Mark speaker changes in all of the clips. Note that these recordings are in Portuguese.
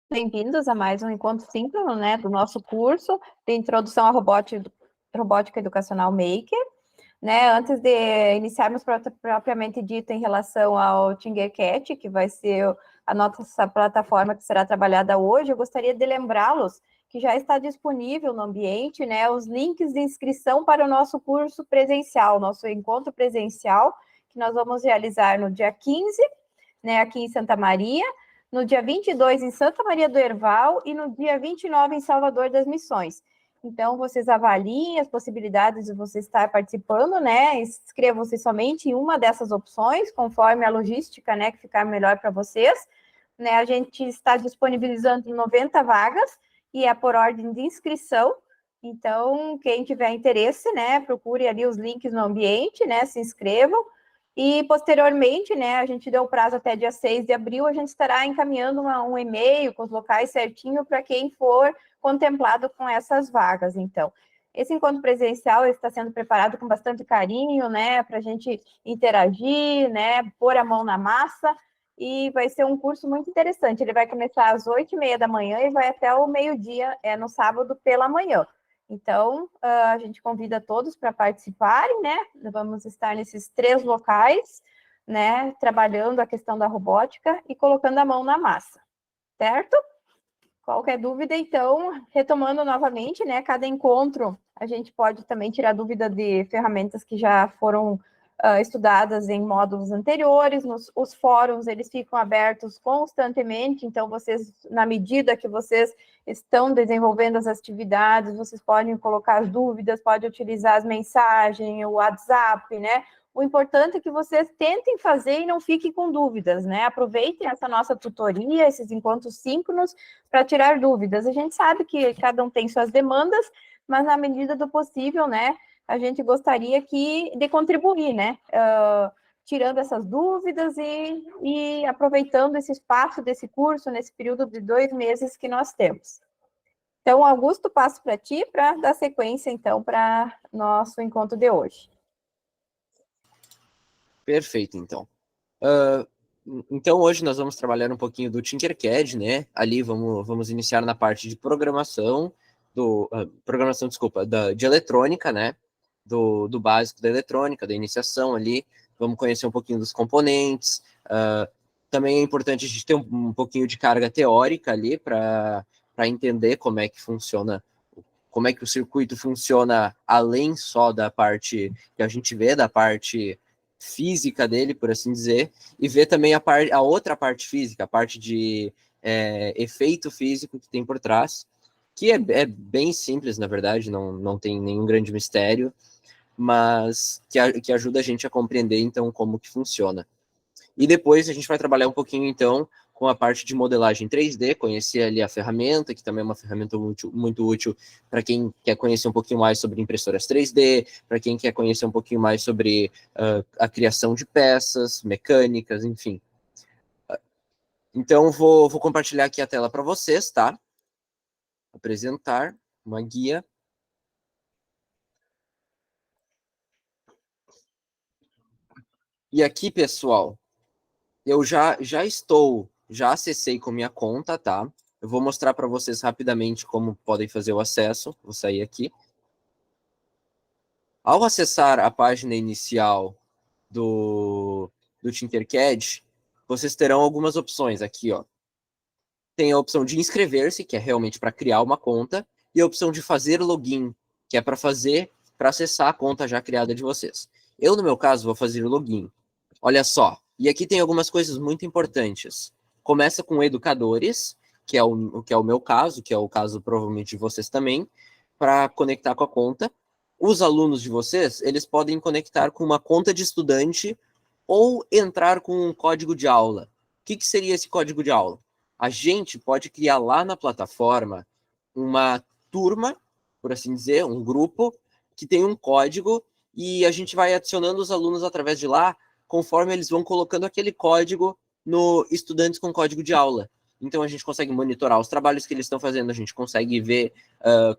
Speaker 1: Bem-vindos a mais um encontro síncrono, né, do nosso curso de Introdução à Robótica Educacional Maker. Né, antes de iniciarmos propriamente dito em relação ao Tinkercad, que vai ser a nossa plataforma que será trabalhada hoje, eu gostaria de lembrá-los que já está disponível no ambiente, né, os links de inscrição para o nosso curso presencial, nosso encontro presencial, que nós vamos realizar no dia 15, né, aqui em Santa Maria, no dia 22 em Santa Maria do Herval e no dia 29 em Salvador das Missões. Então, vocês avaliem as possibilidades de você estar participando, né? Inscrevam-se somente em uma dessas opções, conforme a logística, né, que ficar melhor para vocês. Né, a gente está disponibilizando 90 vagas e é por ordem de inscrição. Então, quem tiver interesse, né, procure ali os links no ambiente, né, se inscrevam. E, posteriormente, né, a gente deu o prazo até dia 6 de abril, a gente estará encaminhando um e-mail com os locais certinho para quem for contemplado com essas vagas. Então, esse encontro presencial está sendo preparado com bastante carinho, né, para a gente interagir, né, pôr a mão na massa, e vai ser um curso muito interessante. Ele vai começar às 8h30 da manhã e vai até o meio-dia, no sábado pela manhã. Então, a gente convida todos para participarem, né? Vamos estar nesses 3 locais, né? Trabalhando a questão da robótica e colocando a mão na massa, certo? Qualquer dúvida, então, retomando novamente, né? Cada encontro, a gente pode também tirar dúvida de ferramentas que já foram estudadas em módulos anteriores. Os fóruns, eles ficam abertos constantemente, então, vocês, na medida que vocês estão desenvolvendo as atividades, vocês podem colocar as dúvidas, podem utilizar as mensagens, o WhatsApp, né? O importante é que vocês tentem fazer e não fiquem com dúvidas, né? Aproveitem essa nossa tutoria, esses encontros síncronos, para tirar dúvidas. A gente sabe que cada um tem suas demandas, mas na medida do possível, né? A gente gostaria de contribuir, né? Tirando essas dúvidas e aproveitando esse espaço desse curso, nesse período de 2 meses que nós temos. Então, Augusto, passo para ti para dar sequência, então, para nosso encontro de hoje.
Speaker 2: Perfeito, então. Então, hoje nós vamos trabalhar um pouquinho do Tinkercad, né? Ali vamos iniciar na parte de programação, de eletrônica, né? Do básico da eletrônica, da iniciação ali. Vamos conhecer um pouquinho dos componentes. Também é importante a gente ter um pouquinho de carga teórica ali para entender como é que funciona, como é que o circuito funciona além só da parte que a gente vê, da parte física dele, por assim dizer, e ver também a outra parte física, a parte de efeito físico que tem por trás, que é bem simples, na verdade, não tem nenhum grande mistério, mas que ajuda a gente a compreender, então, como que funciona. E depois a gente vai trabalhar um pouquinho, então, com a parte de modelagem 3D, conhecer ali a ferramenta, que também é uma ferramenta muito útil para quem quer conhecer um pouquinho mais sobre impressoras 3D, para quem quer conhecer um pouquinho mais sobre a criação de peças, mecânicas, enfim. Então, vou compartilhar aqui a tela para vocês, tá? Apresentar uma guia. E aqui, pessoal, eu já acessei com minha conta, tá? Eu vou mostrar para vocês rapidamente como podem fazer o acesso. Vou sair aqui. Ao acessar a página inicial do Tinkercad, vocês terão algumas opções aqui, ó. Tem a opção de inscrever-se, que é realmente para criar uma conta, e a opção de fazer login, que é para acessar a conta já criada de vocês. Eu, no meu caso, vou fazer login. Olha só, e aqui tem algumas coisas muito importantes. Começa com educadores, que é o meu caso, que é o caso provavelmente de vocês também, para conectar com a conta. Os alunos de vocês, eles podem conectar com uma conta de estudante ou entrar com um código de aula. O que seria esse código de aula? a gente pode criar lá na plataforma uma turma, por assim dizer, um grupo, que tem um código, e a gente vai adicionando os alunos através de lá, conforme eles vão colocando aquele código no estudantes com código de aula. Então, a gente consegue monitorar os trabalhos que eles estão fazendo, a gente consegue ver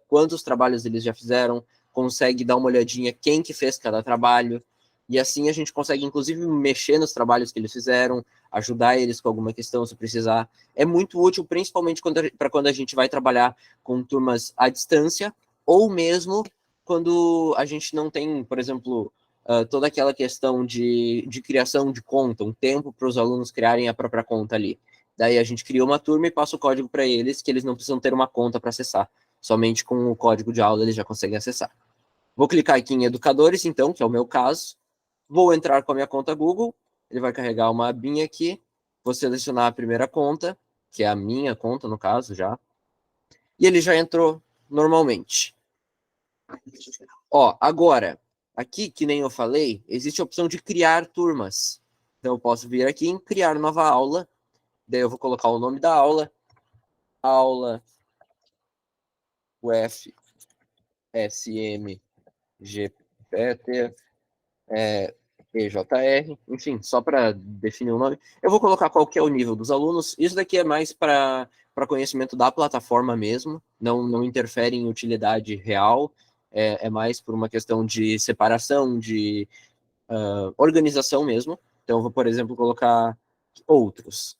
Speaker 2: quantos trabalhos eles já fizeram, consegue dar uma olhadinha quem que fez cada trabalho, e assim a gente consegue, inclusive, mexer nos trabalhos que eles fizeram, ajudar eles com alguma questão, se precisar. É muito útil, principalmente para quando a gente vai trabalhar com turmas à distância, ou mesmo quando a gente não tem, por exemplo, toda aquela questão de criação de conta, um tempo para os alunos criarem a própria conta ali. Daí a gente cria uma turma e passa o código para eles, que eles não precisam ter uma conta para acessar. Somente com o código de aula eles já conseguem acessar. Vou clicar aqui em Educadores, então, que é o meu caso. Vou entrar com a minha conta Google. Ele vai carregar uma abinha aqui. Vou selecionar a primeira conta, que é a minha conta, no caso, já. E ele já entrou normalmente. Ó, agora, aqui, que nem eu falei, existe a opção de criar turmas. Então, eu posso vir aqui em criar nova aula. Daí eu vou colocar o nome da aula. Aula UFSM GPT EJR, enfim, só para definir o nome. Eu vou colocar qual que é o nível dos alunos. Isso daqui é mais para conhecimento da plataforma mesmo, não interfere em utilidade real, é mais por uma questão de separação, de organização mesmo. Então, eu vou, por exemplo, colocar outros.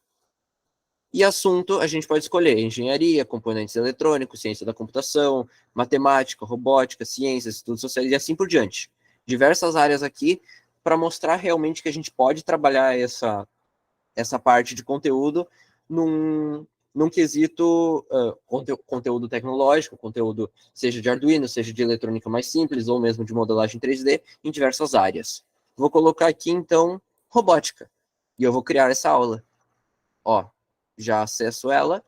Speaker 2: E assunto, a gente pode escolher engenharia, componentes eletrônicos, ciência da computação, matemática, robótica, ciências, estudos sociais e assim por diante. Diversas áreas aqui para mostrar realmente que a gente pode trabalhar essa parte de conteúdo num quesito conteúdo tecnológico, conteúdo seja de Arduino, seja de eletrônica mais simples, ou mesmo de modelagem 3D, em diversas áreas. Vou colocar aqui, então, robótica. E eu vou criar essa aula. Ó, já acesso ela.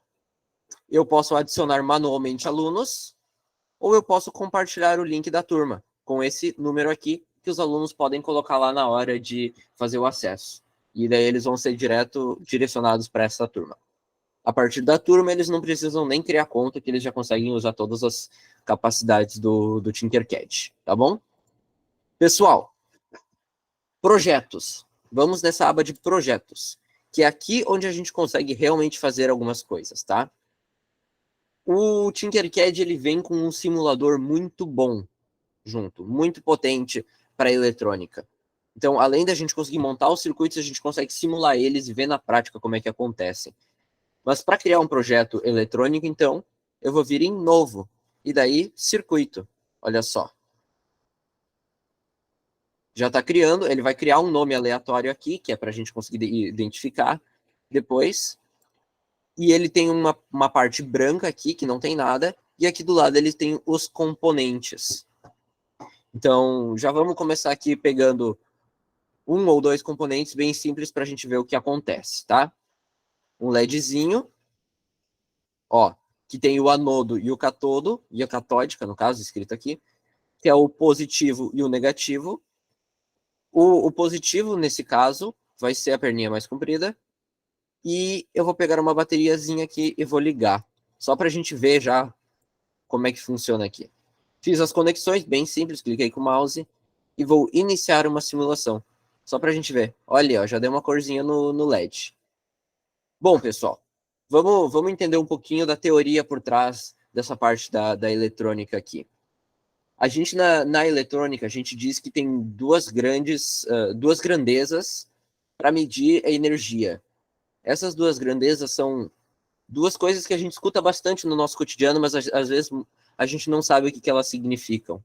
Speaker 2: Eu posso adicionar manualmente alunos, ou eu posso compartilhar o link da turma com esse número aqui, que os alunos podem colocar lá na hora de fazer o acesso. E daí eles vão ser direcionados para essa turma. A partir da turma, eles não precisam nem criar conta, que eles já conseguem usar todas as capacidades do Tinkercad, tá bom? Pessoal, projetos. Vamos nessa aba de projetos, que é aqui onde a gente consegue realmente fazer algumas coisas, tá? O Tinkercad, ele vem com um simulador muito bom junto, muito potente para eletrônica. Então, além da gente conseguir montar os circuitos, a gente consegue simular eles e ver na prática como é que acontecem. Mas para criar um projeto eletrônico, então, eu vou vir em novo. E daí, circuito. Olha só. Já está criando, ele vai criar um nome aleatório aqui, que é para a gente conseguir identificar depois. E ele tem uma parte branca aqui, que não tem nada. E aqui do lado ele tem os componentes. Então, já vamos começar aqui pegando um ou dois componentes bem simples para a gente ver o que acontece, tá? Um LEDzinho, ó, que tem o anodo e o catodo, e a catódica, no caso, escrito aqui, que é o positivo e o negativo. O positivo, nesse caso, vai ser a perninha mais comprida, e eu vou pegar uma bateriazinha aqui e vou ligar, só para a gente ver já como é que funciona aqui. Fiz as conexões, bem simples, cliquei com o mouse, e vou iniciar uma simulação, só para a gente ver. Olha, ó, já deu uma corzinha no LED. Bom, pessoal, vamos entender um pouquinho da teoria por trás dessa parte da eletrônica aqui. A gente, na eletrônica, a gente diz que tem duas grandezas para medir a energia. Essas duas grandezas são duas coisas que a gente escuta bastante no nosso cotidiano, mas às vezes a gente não sabe o que elas significam.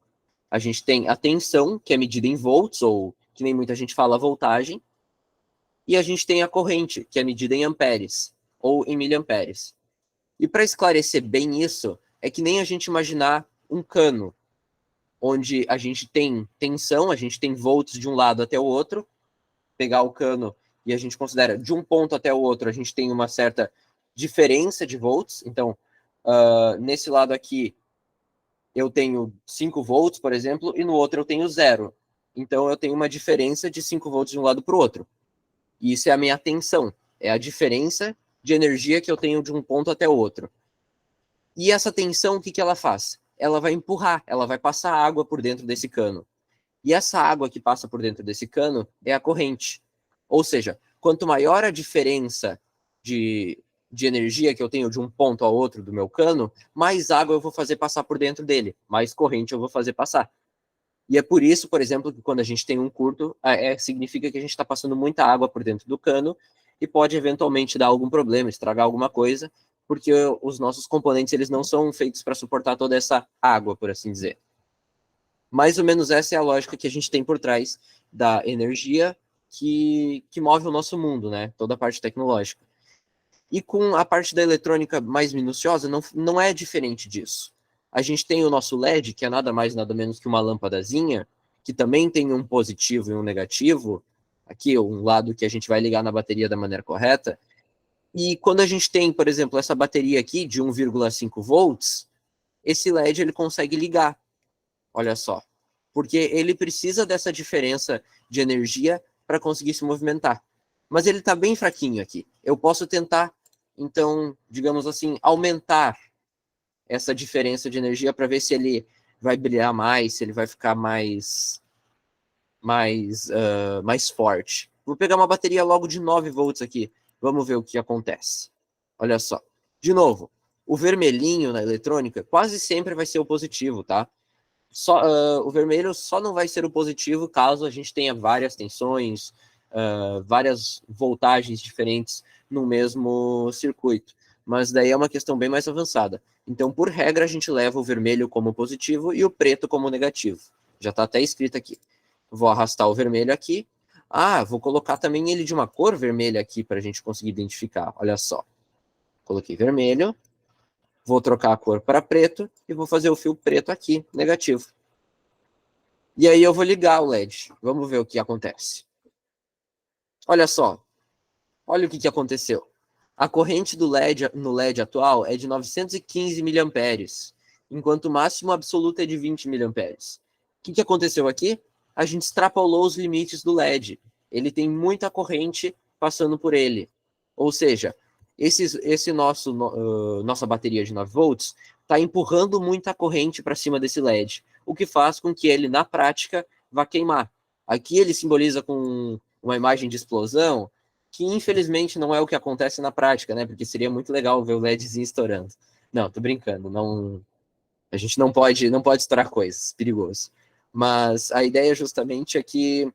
Speaker 2: A gente tem a tensão, que é medida em volts, ou que nem muita gente fala, voltagem, e a gente tem a corrente, que é medida em amperes, ou em miliamperes. E para esclarecer bem isso, é que nem a gente imaginar um cano, onde a gente tem tensão, a gente tem volts de um lado até o outro, pegar o cano e a gente considera de um ponto até o outro, a gente tem uma certa diferença de volts. Então, nesse lado aqui, eu tenho 5 volts, por exemplo, e no outro eu tenho 0. Então, eu tenho uma diferença de 5 volts de um lado para o outro. E isso é a minha tensão, é a diferença de energia que eu tenho de um ponto até o outro. E essa tensão, o que ela faz? Ela vai empurrar, ela vai passar água por dentro desse cano. E essa água que passa por dentro desse cano é a corrente. Ou seja, quanto maior a diferença de energia que eu tenho de um ponto ao outro do meu cano, mais água eu vou fazer passar por dentro dele, mais corrente eu vou fazer passar. E é por isso, por exemplo, que quando a gente tem um curto, significa que a gente está passando muita água por dentro do cano e pode eventualmente dar algum problema, estragar alguma coisa, porque os nossos componentes eles não são feitos para suportar toda essa água, por assim dizer. Mais ou menos essa é a lógica que a gente tem por trás da energia que move o nosso mundo, né? Toda a parte tecnológica. E com a parte da eletrônica mais minuciosa, não é diferente disso. A gente tem o nosso LED, que é nada mais, nada menos que uma lâmpadazinha, que também tem um positivo e um negativo. Aqui, um lado que a gente vai ligar na bateria da maneira correta. E quando a gente tem, por exemplo, essa bateria aqui de 1,5 volts, esse LED ele consegue ligar. Olha só. Porque ele precisa dessa diferença de energia para conseguir se movimentar. Mas ele está bem fraquinho aqui. Eu posso tentar, então, digamos assim, aumentar essa diferença de energia para ver se ele vai brilhar mais, se ele vai ficar mais forte. Vou pegar uma bateria logo de 9 volts aqui. Vamos ver o que acontece. Olha só. De novo, o vermelhinho na eletrônica quase sempre vai ser o positivo, tá? O vermelho só não vai ser o positivo caso a gente tenha várias tensões, várias voltagens diferentes no mesmo circuito. Mas daí é uma questão bem mais avançada. Então, por regra, a gente leva o vermelho como positivo e o preto como negativo. Já está até escrito aqui. Vou arrastar o vermelho aqui. Vou colocar também ele de uma cor vermelha aqui para a gente conseguir identificar. Olha só. Coloquei vermelho. Vou trocar a cor para preto e vou fazer o fio preto aqui, negativo. E aí eu vou ligar o LED. Vamos ver o que acontece. Olha só. Olha o que aconteceu. A corrente do LED no LED atual é de 915 miliamperes, enquanto o máximo absoluto é de 20 miliamperes. O que aconteceu aqui? A gente extrapolou os limites do LED. Ele tem muita corrente passando por ele. Ou seja, nossa bateria de 9 volts está empurrando muita corrente para cima desse LED, o que faz com que ele, na prática, vá queimar. Aqui ele simboliza com uma imagem de explosão, que infelizmente não é o que acontece na prática, né? Porque seria muito legal ver o LEDzinho estourando. Não, tô brincando, não. A gente não pode estourar coisas, perigoso. Mas a ideia justamente é que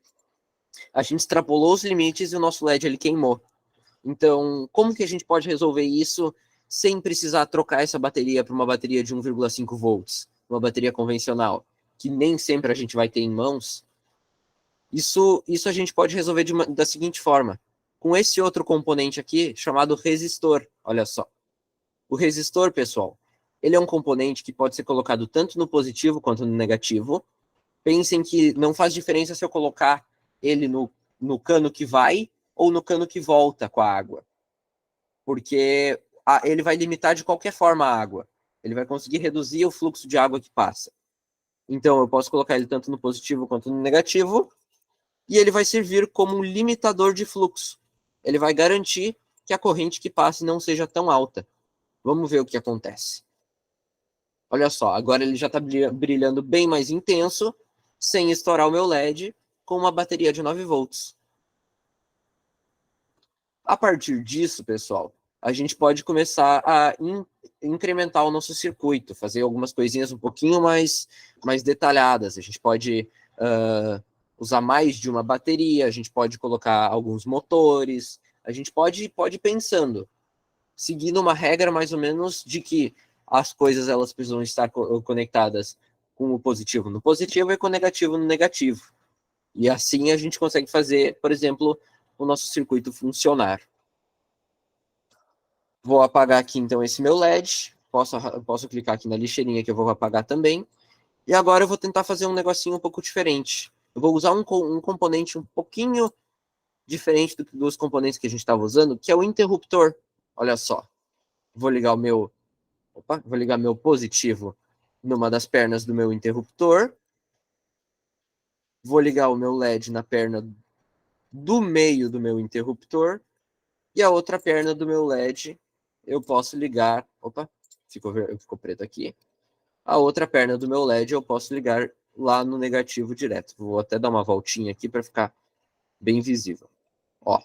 Speaker 2: a gente extrapolou os limites e o nosso LED ele queimou. Então, como que a gente pode resolver isso sem precisar trocar essa bateria para uma bateria de 1,5 volts, uma bateria convencional, que nem sempre a gente vai ter em mãos? Isso a gente pode resolver da seguinte forma, com esse outro componente aqui, chamado resistor. Olha só. O resistor, pessoal, ele é um componente que pode ser colocado tanto no positivo quanto no negativo. Pensem que não faz diferença se eu colocar ele no cano que vai ou no cano que volta com a água. Porque ele vai limitar de qualquer forma a água. Ele vai conseguir reduzir o fluxo de água que passa. Então, eu posso colocar ele tanto no positivo quanto no negativo, e ele vai servir como um limitador de fluxo. Ele vai garantir que a corrente que passe não seja tão alta. Vamos ver o que acontece. Olha só, agora ele já está brilhando bem mais intenso, sem estourar o meu LED, com uma bateria de 9 volts. A partir disso, pessoal, a gente pode começar a incrementar o nosso circuito, fazer algumas coisinhas um pouquinho mais detalhadas. A gente pode usar mais de uma bateria, a gente pode colocar alguns motores, a gente pode ir pensando, seguindo uma regra mais ou menos de que as coisas elas precisam estar conectadas com o positivo no positivo e com o negativo no negativo. E assim a gente consegue fazer, por exemplo, o nosso circuito funcionar. Vou apagar aqui então esse meu LED, posso clicar aqui na lixeirinha que eu vou apagar também. E agora eu vou tentar fazer um negocinho um pouco diferente. Eu vou usar um componente um pouquinho diferente dos componentes que a gente estava usando, que é o interruptor. Olha só. Vou ligar meu positivo numa das pernas do meu interruptor. Vou ligar o meu LED na perna do meio do meu interruptor. E a outra perna do meu LED, eu posso ligar... Opa, ficou preto aqui. A outra perna do meu LED eu posso ligar lá no negativo direto. Vou até dar uma voltinha aqui para ficar bem visível. Ó,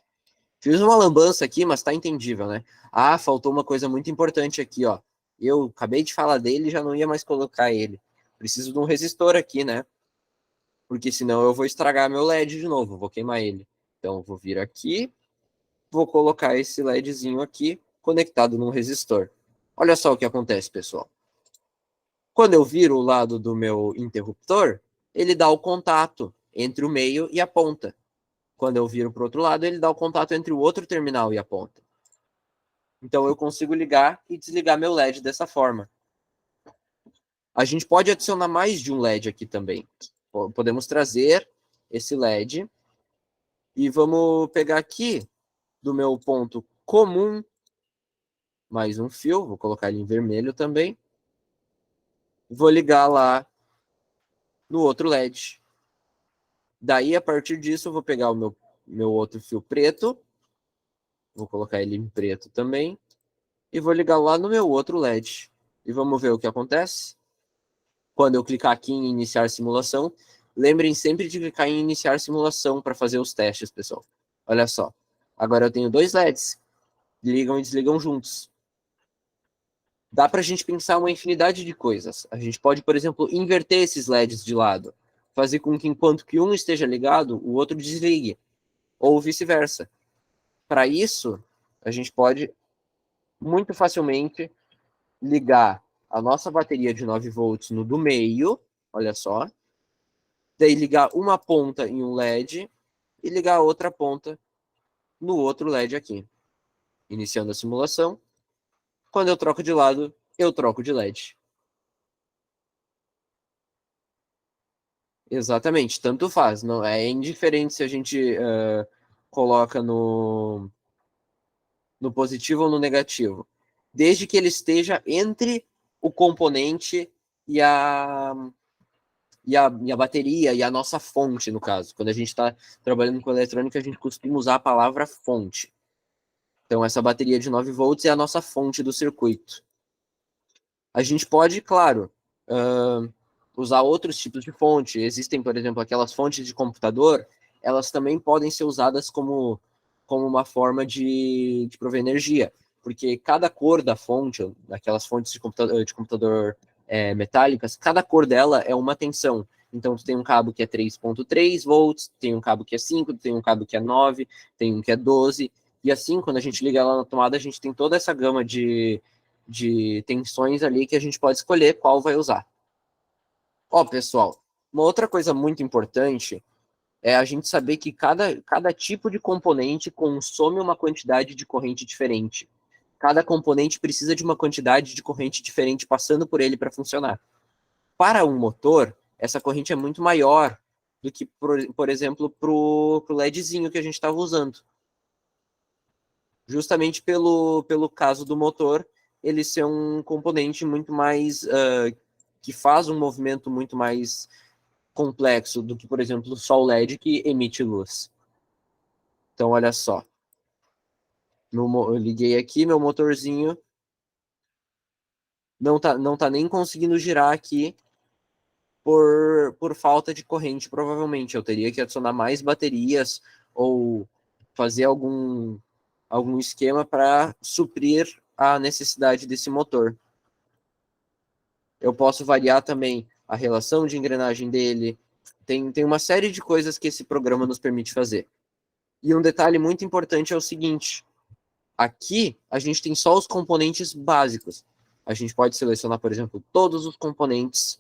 Speaker 2: fiz uma lambança aqui, mas tá entendível, né? Ah, faltou uma coisa muito importante aqui, ó. Eu acabei de falar dele e já não ia mais colocar ele. Preciso de um resistor aqui, né? Porque senão eu vou estragar meu LED de novo, vou queimar ele. Então, vou vir aqui, vou colocar esse LEDzinho aqui conectado num resistor. Olha só o que acontece, pessoal. Quando eu viro o lado do meu interruptor, ele dá o contato entre o meio e a ponta. Quando eu viro para o outro lado, ele dá o contato entre o outro terminal e a ponta. Então eu consigo ligar e desligar meu LED dessa forma. A gente pode adicionar mais de um LED aqui também. Podemos trazer esse LED e vamos pegar aqui do meu ponto comum mais um fio, vou colocar ele em vermelho também. Vou ligar lá no outro LED. Daí, a partir disso, eu vou pegar o meu outro fio preto, vou colocar ele em preto também, e vou ligar lá no meu outro LED. E vamos ver o que acontece. Quando eu clicar aqui em iniciar simulação, lembrem sempre de clicar em iniciar simulação para fazer os testes, pessoal. Olha só. Agora eu tenho dois LEDs, ligam e desligam juntos. Dá para a gente pensar uma infinidade de coisas. A gente pode, por exemplo, inverter esses LEDs de lado. Fazer com que enquanto que um esteja ligado, o outro desligue. Ou vice-versa. Para isso, a gente pode muito facilmente ligar a nossa bateria de 9 volts no do meio, olha só. Daí ligar uma ponta em um LED e ligar a outra ponta no outro LED aqui. Iniciando a simulação. Quando eu troco de lado, eu troco de LED. Exatamente, tanto faz. Não, é indiferente se a gente coloca no positivo ou no negativo. Desde que ele esteja entre o componente e a bateria e a nossa fonte, no caso. Quando a gente está trabalhando com eletrônica, a gente costuma usar a palavra fonte. Então, essa bateria de 9 volts é a nossa fonte do circuito. A gente pode, claro, usar outros tipos de fonte. Existem, por exemplo, aquelas fontes de computador, elas também podem ser usadas como uma forma de prover energia, porque cada cor da fonte, daquelas fontes de computador metálicas, cada cor dela é uma tensão. Então, tu tem um cabo que é 3.3 volts, tem um cabo que é 5, tem um cabo que é 9, tem um que é 12, e assim, quando a gente liga ela na tomada, a gente tem toda essa gama de tensões ali que a gente pode escolher qual vai usar. Ó, pessoal, uma outra coisa muito importante é a gente saber que cada tipo de componente consome uma quantidade de corrente diferente. Cada componente precisa de uma quantidade de corrente diferente passando por ele para funcionar. Para um motor, essa corrente é muito maior do que, por exemplo, para o LEDzinho que a gente estava usando. Justamente pelo caso do motor, ele ser um componente muito mais... que faz um movimento muito mais complexo do que, por exemplo, só o LED que emite luz. Então, olha só. Eu liguei aqui, meu motorzinho não tá nem conseguindo girar aqui por falta de corrente, provavelmente. Eu teria que adicionar mais baterias ou fazer algum esquema para suprir a necessidade desse motor. Eu posso variar também a relação de engrenagem dele. Tem uma série de coisas que esse programa nos permite fazer. E um detalhe muito importante é o seguinte: aqui a gente tem só os componentes básicos. A gente pode selecionar, por exemplo, todos os componentes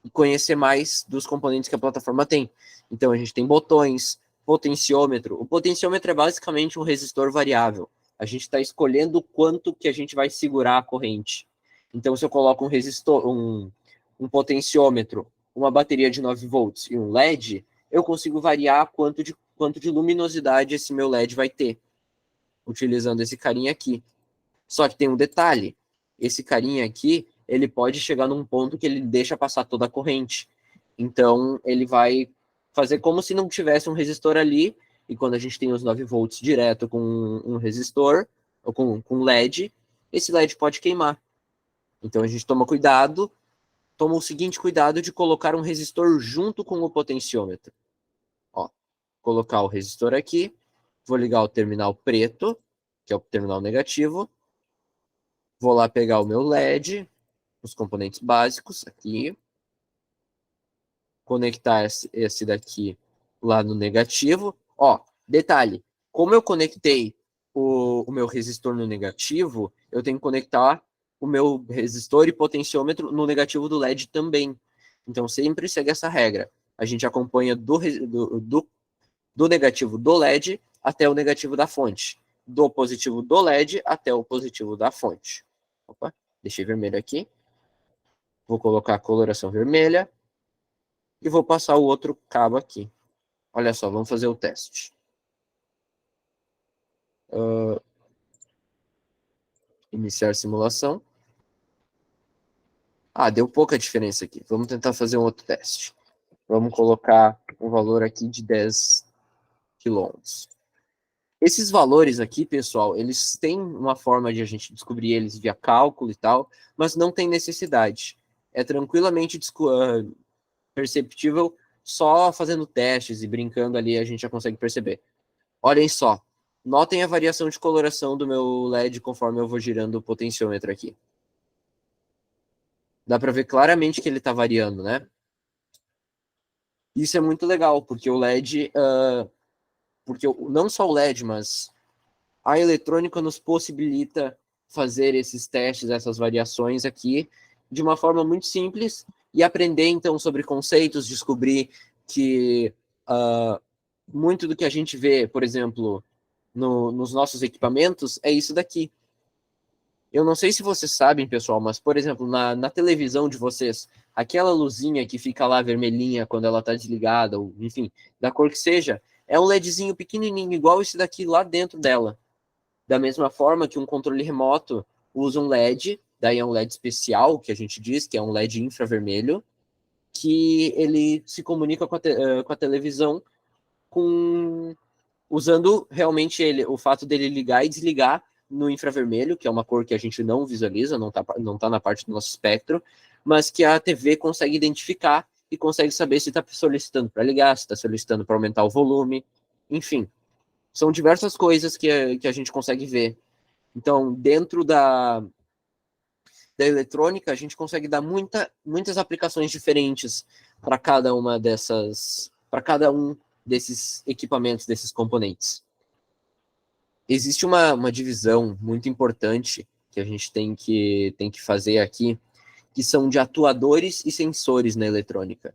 Speaker 2: e conhecer mais dos componentes que a plataforma tem. Então a gente tem botões, potenciômetro. O potenciômetro é basicamente um resistor variável. A gente está escolhendo o quanto que a gente vai segurar a corrente. Então, se eu coloco um resistor, um potenciômetro, uma bateria de 9 volts e um LED, eu consigo variar quanto de luminosidade esse meu LED vai ter, utilizando esse carinha aqui. Só que tem um detalhe: esse carinha aqui, ele pode chegar num ponto que ele deixa passar toda a corrente. Então, ele vai fazer como se não tivesse um resistor ali e quando a gente tem os 9 volts direto com um resistor, ou com LED, esse LED pode queimar. Então a gente toma o seguinte cuidado de colocar um resistor junto com o potenciômetro. Ó, colocar o resistor aqui, vou ligar o terminal preto, que é o terminal negativo, vou lá pegar o meu LED, os componentes básicos aqui, conectar esse daqui lá no negativo. Ó, detalhe, como eu conectei o meu resistor no negativo, eu tenho que conectar o meu resistor e potenciômetro no negativo do LED também. Então, sempre segue essa regra. A gente acompanha do negativo do LED até o negativo da fonte. Do positivo do LED até o positivo da fonte. Opa, deixei vermelho aqui. Vou colocar a coloração vermelha. E vou passar o outro cabo aqui. Olha só, vamos fazer o teste. Iniciar simulação. Ah, deu pouca diferença aqui. Vamos tentar fazer um outro teste. Vamos colocar um valor aqui de 10 quilômetros. Esses valores aqui, pessoal, eles têm uma forma de a gente descobrir eles via cálculo e tal, mas não tem necessidade. É tranquilamente perceptível só fazendo testes e brincando ali a gente já consegue perceber. Olhem só. Notem a variação de coloração do meu LED conforme eu vou girando o potenciômetro aqui. Dá para ver claramente que ele está variando, né? Isso é muito legal, porque o LED, não só o LED, mas a eletrônica nos possibilita fazer esses testes, essas variações aqui, de uma forma muito simples e aprender, então, sobre conceitos, descobrir que muito do que a gente vê, por exemplo, nos nossos equipamentos, é isso daqui. Eu não sei se vocês sabem, pessoal, mas, por exemplo, na televisão de vocês, aquela luzinha que fica lá vermelhinha quando ela está desligada, ou enfim, da cor que seja, é um LEDzinho pequenininho, igual esse daqui lá dentro dela. Da mesma forma que um controle remoto usa um LED, daí é um LED especial, que a gente diz que é um LED infravermelho, que ele se comunica com a televisão usando realmente o fato dele ligar e desligar no infravermelho, que é uma cor que a gente não visualiza, não tá na parte do nosso espectro, mas que a TV consegue identificar e consegue saber se está solicitando para ligar, se está solicitando para aumentar o volume, enfim. São diversas coisas que a gente consegue ver. Então, dentro da eletrônica, a gente consegue dar muitas aplicações diferentes para cada uma para cada um desses equipamentos, desses componentes. Existe uma divisão muito importante que a gente tem que fazer aqui, que são de atuadores e sensores na eletrônica.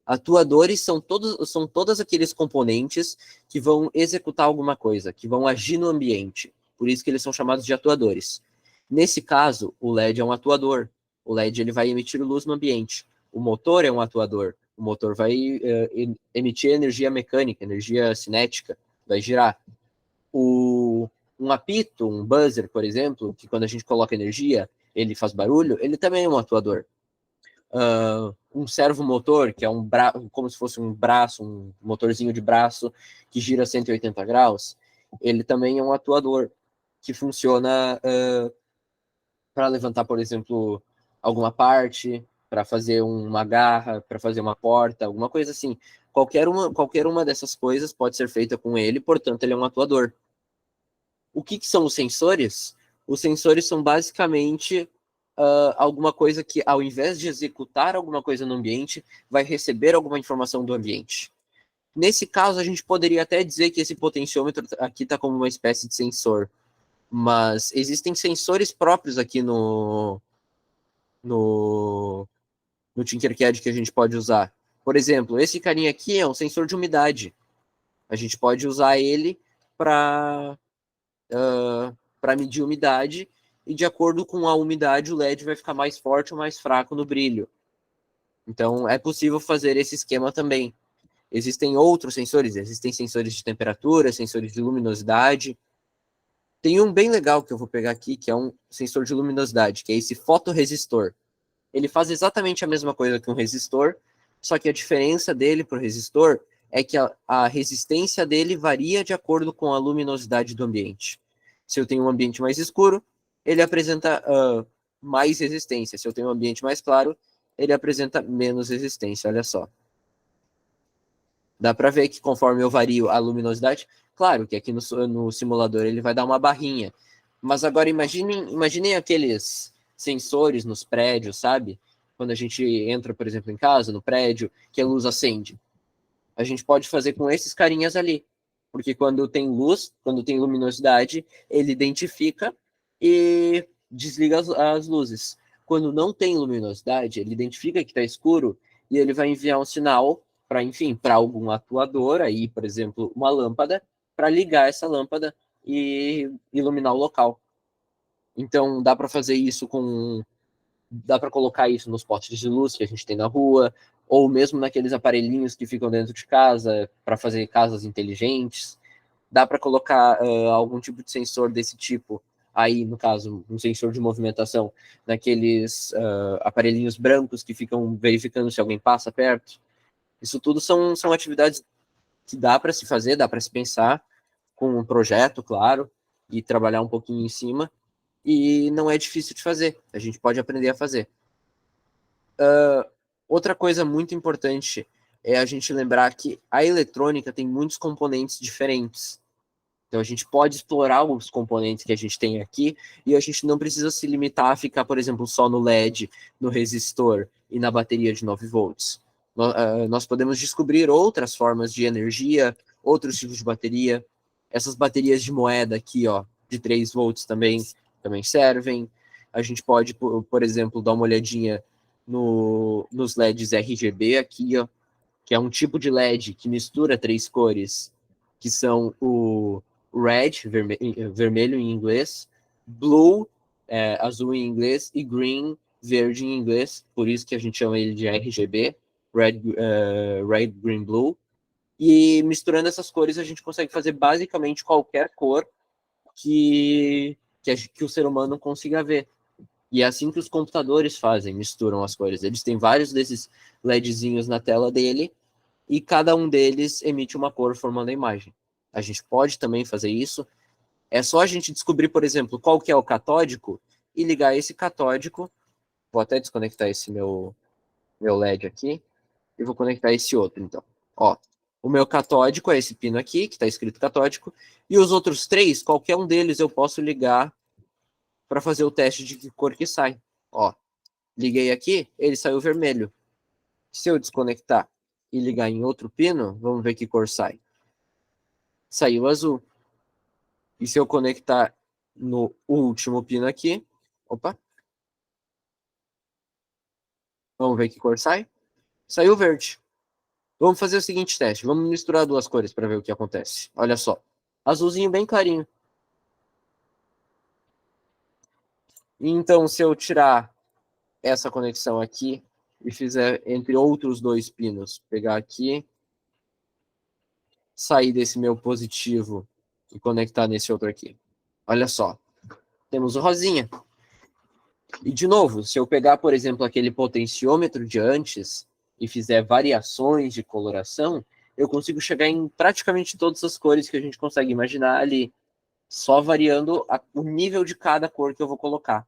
Speaker 2: Atuadores são todos aqueles componentes que vão executar alguma coisa, que vão agir no ambiente. Por isso que eles são chamados de atuadores. Nesse caso, o LED é um atuador. O LED ele vai emitir luz no ambiente. O motor é um atuador. O motor vai emitir energia mecânica, energia cinética, vai girar. Um apito, um buzzer, por exemplo, que quando a gente coloca energia, ele faz barulho, ele também é um atuador. Um servomotor, que é como se fosse um braço, um motorzinho de braço que gira 180 graus, ele também é um atuador que funciona para levantar, por exemplo, alguma parte, para fazer uma garra, para fazer uma porta, alguma coisa assim. Qualquer uma dessas coisas pode ser feita com ele, portanto, ele é um atuador. O que são os sensores? Os sensores são basicamente alguma coisa que, ao invés de executar alguma coisa no ambiente, vai receber alguma informação do ambiente. Nesse caso, a gente poderia até dizer que esse potenciômetro aqui está como uma espécie de sensor, mas existem sensores próprios aqui no Tinkercad que a gente pode usar. Por exemplo, esse carinha aqui é um sensor de umidade. A gente pode usar ele para medir umidade, e de acordo com a umidade o LED vai ficar mais forte ou mais fraco no brilho. Então é possível fazer esse esquema também. Existem outros sensores, existem sensores de temperatura, sensores de luminosidade. Tem um bem legal que eu vou pegar aqui, que é um sensor de luminosidade, que é esse fotorresistor. Ele faz exatamente a mesma coisa que um resistor, só que a diferença dele para o resistor é que a resistência dele varia de acordo com a luminosidade do ambiente. Se eu tenho um ambiente mais escuro, ele apresenta mais resistência. Se eu tenho um ambiente mais claro, ele apresenta menos resistência, olha só. Dá para ver que conforme eu vario a luminosidade, claro que aqui no simulador ele vai dar uma barrinha. Mas agora imaginem aqueles sensores nos prédios, sabe? Quando a gente entra, por exemplo, em casa, no prédio, que a luz acende. A gente pode fazer com esses carinhas ali. Porque quando tem luz, quando tem luminosidade, ele identifica e desliga as luzes. Quando não tem luminosidade, ele identifica que está escuro e ele vai enviar um sinal para, enfim, para algum atuador aí, por exemplo, uma lâmpada, para ligar essa lâmpada e iluminar o local. Então dá para fazer isso dá para colocar isso nos postes de luz que a gente tem na rua, ou mesmo naqueles aparelhinhos que ficam dentro de casa para fazer casas inteligentes. Dá para colocar algum tipo de sensor desse tipo aí, no caso, um sensor de movimentação, naqueles aparelhinhos brancos que ficam verificando se alguém passa perto. Isso tudo são atividades que dá para se fazer, dá para se pensar com um projeto, claro, e trabalhar um pouquinho em cima, e não é difícil de fazer, a gente pode aprender a fazer. Outra coisa muito importante é a gente lembrar que a eletrônica tem muitos componentes diferentes. Então a gente pode explorar os componentes que a gente tem aqui e a gente não precisa se limitar a ficar, por exemplo, só no LED, no resistor e na bateria de 9 volts. Nós podemos descobrir outras formas de energia, outros tipos de bateria. Essas baterias de moeda aqui, ó, de 3 volts também servem. A gente pode, por exemplo, dar uma olhadinha nos LEDs RGB aqui, ó, que é um tipo de LED que mistura 3 cores, que são o red, vermelho em inglês, blue, azul em inglês, e green, verde em inglês, por isso que a gente chama ele de RGB, red, green, blue. E misturando essas cores, a gente consegue fazer basicamente qualquer cor que o ser humano consiga ver. E é assim que os computadores fazem, misturam as cores. Eles têm vários desses LEDzinhos na tela dele, e cada um deles emite uma cor formando a imagem. A gente pode também fazer isso. É só a gente descobrir, por exemplo, qual que é o catódico e ligar esse catódico. Vou até desconectar esse meu LED aqui e vou conectar esse outro, então. Ó, o meu catódico é esse pino aqui, que está escrito catódico, e os outros 3, qualquer um deles eu posso ligar para fazer o teste de que cor que sai. Ó, liguei aqui, ele saiu vermelho. Se eu desconectar e ligar em outro pino, vamos ver que cor sai. Saiu azul. E se eu conectar no último pino aqui, opa, vamos ver que cor sai. Saiu verde. Vamos fazer o seguinte teste. Vamos misturar duas cores para ver o que acontece. Olha só. Azulzinho bem clarinho. Então, se eu tirar essa conexão aqui e fizer entre outros dois pinos, pegar aqui, sair desse meu positivo e conectar nesse outro aqui. Olha só. Temos o rosinha. E, de novo, se eu pegar, por exemplo, aquele potenciômetro de antes e fizer variações de coloração, eu consigo chegar em praticamente todas as cores que a gente consegue imaginar ali, só variando o nível de cada cor que eu vou colocar.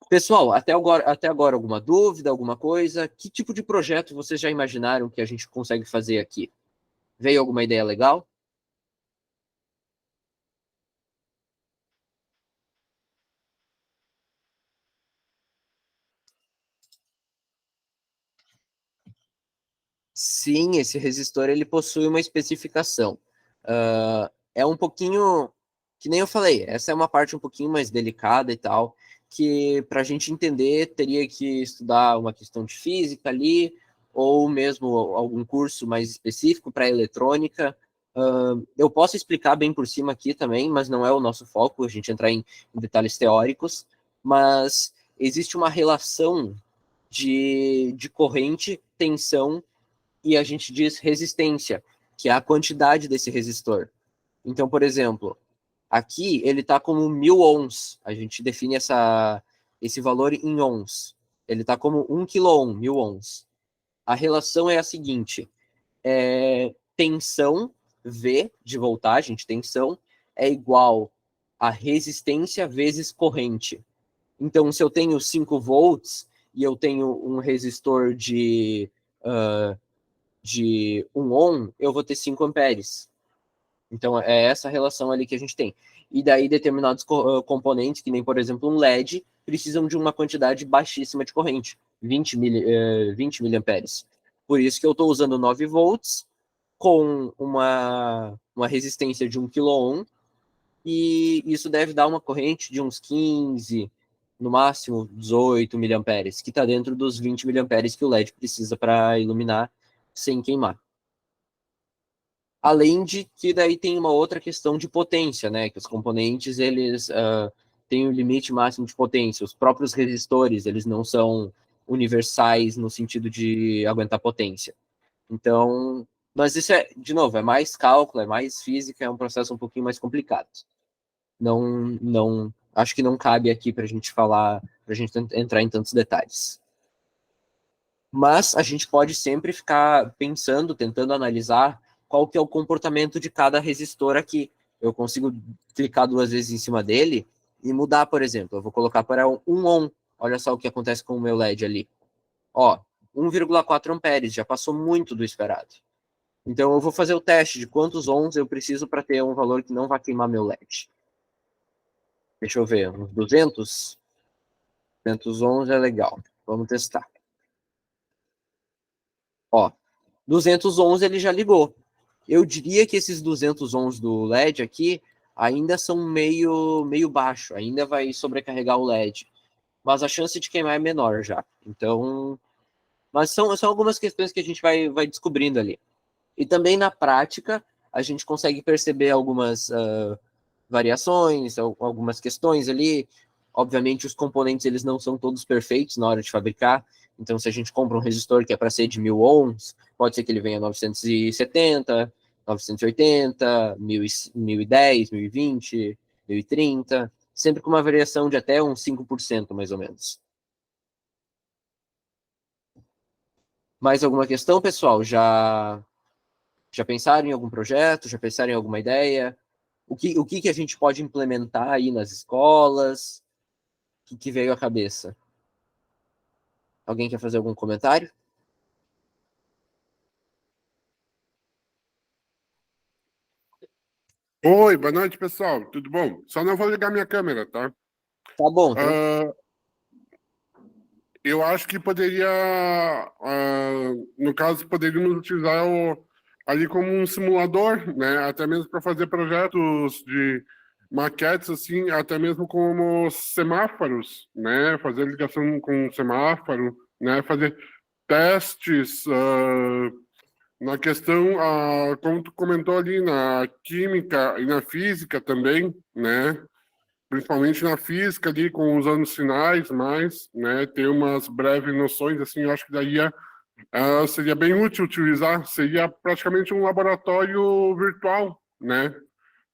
Speaker 2: Pessoal, até agora alguma dúvida, alguma coisa? Que tipo de projeto vocês já imaginaram que a gente consegue fazer aqui? Veio alguma ideia legal? Sim, esse resistor ele possui uma especificação. É um pouquinho, que nem eu falei, essa é uma parte um pouquinho mais delicada e tal, que para a gente entender teria que estudar uma questão de física ali, ou mesmo algum curso mais específico para eletrônica. Eu posso explicar bem por cima aqui também, mas não é o nosso foco, a gente entrar em detalhes teóricos, mas existe uma relação de corrente, tensão e a gente diz resistência, que é a quantidade desse resistor. Então, por exemplo, aqui ele está como 1000 ohms. A gente define esse valor em ohms. Ele está como 1 kΩ, 1000 ohms. A relação é a seguinte: tensão V de voltagem, de tensão, é igual a resistência vezes corrente. Então, se eu tenho 5 volts e eu tenho um resistor de 1 ohm, eu vou ter 5 amperes. Então, é essa relação ali que a gente tem. E daí, determinados componentes, que nem, por exemplo, um LED, precisam de uma quantidade baixíssima de corrente, 20 miliamperes. Por isso que eu estou usando 9 volts com uma resistência de 1 kΩ, e isso deve dar uma corrente de uns 15, no máximo 18 miliamperes, que está dentro dos 20 miliamperes que o LED precisa para iluminar sem queimar. Além de que daí tem uma outra questão de potência, né? Que os componentes, eles têm um limite máximo de potência. Os próprios resistores, eles não são universais no sentido de aguentar potência. Então, mas isso é, de novo, é mais cálculo, é mais física, é um processo um pouquinho mais complicado. Acho que não cabe aqui para a gente falar, para a gente entrar em tantos detalhes. Mas a gente pode sempre ficar pensando, tentando analisar qual que é o comportamento de cada resistor aqui. Eu consigo clicar 2 vezes em cima dele e mudar, por exemplo. Eu vou colocar para 1 ohm. Olha só o que acontece com o meu LED ali. Ó, 1,4 amperes, já passou muito do esperado. Então eu vou fazer o teste de quantos ohms eu preciso para ter um valor que não vai queimar meu LED. Deixa eu ver, uns 200? 200 ohms é legal. Vamos testar. Ó, 200 ohms ele já ligou. Eu diria que esses 200 ohms do LED aqui ainda são meio baixo, ainda vai sobrecarregar o LED. Mas a chance de queimar é menor já. Então, mas são algumas questões que a gente vai descobrindo ali. E também na prática, a gente consegue perceber algumas variações, algumas questões ali. Obviamente, os componentes eles não são todos perfeitos na hora de fabricar. Então, se a gente compra um resistor que é para ser de 1000 ohms, pode ser que ele venha 970, 980, 1010, 1020, 1030, sempre com uma variação de até uns 5%, mais ou menos. Mais alguma questão, pessoal? Já pensaram em algum projeto? Já pensaram em alguma ideia? O que a gente pode implementar aí nas escolas? O que veio à cabeça? Alguém quer fazer algum comentário?
Speaker 3: Oi, boa noite, pessoal. Tudo bom? Só não vou ligar minha câmera, tá?
Speaker 2: Tá bom,
Speaker 3: Eu acho que poderia, no caso, poderíamos utilizar ali como um simulador, né? Até mesmo para fazer projetos de maquetes, assim, até mesmo como semáforos, né? Fazer ligação com semáforo, né? Fazer testes, na questão, como tu comentou ali, na química e na física também, né? Principalmente na física ali, com usando sinais mais, né? Ter umas breves noções, assim, eu acho que daí seria bem útil utilizar, seria praticamente um laboratório virtual, né?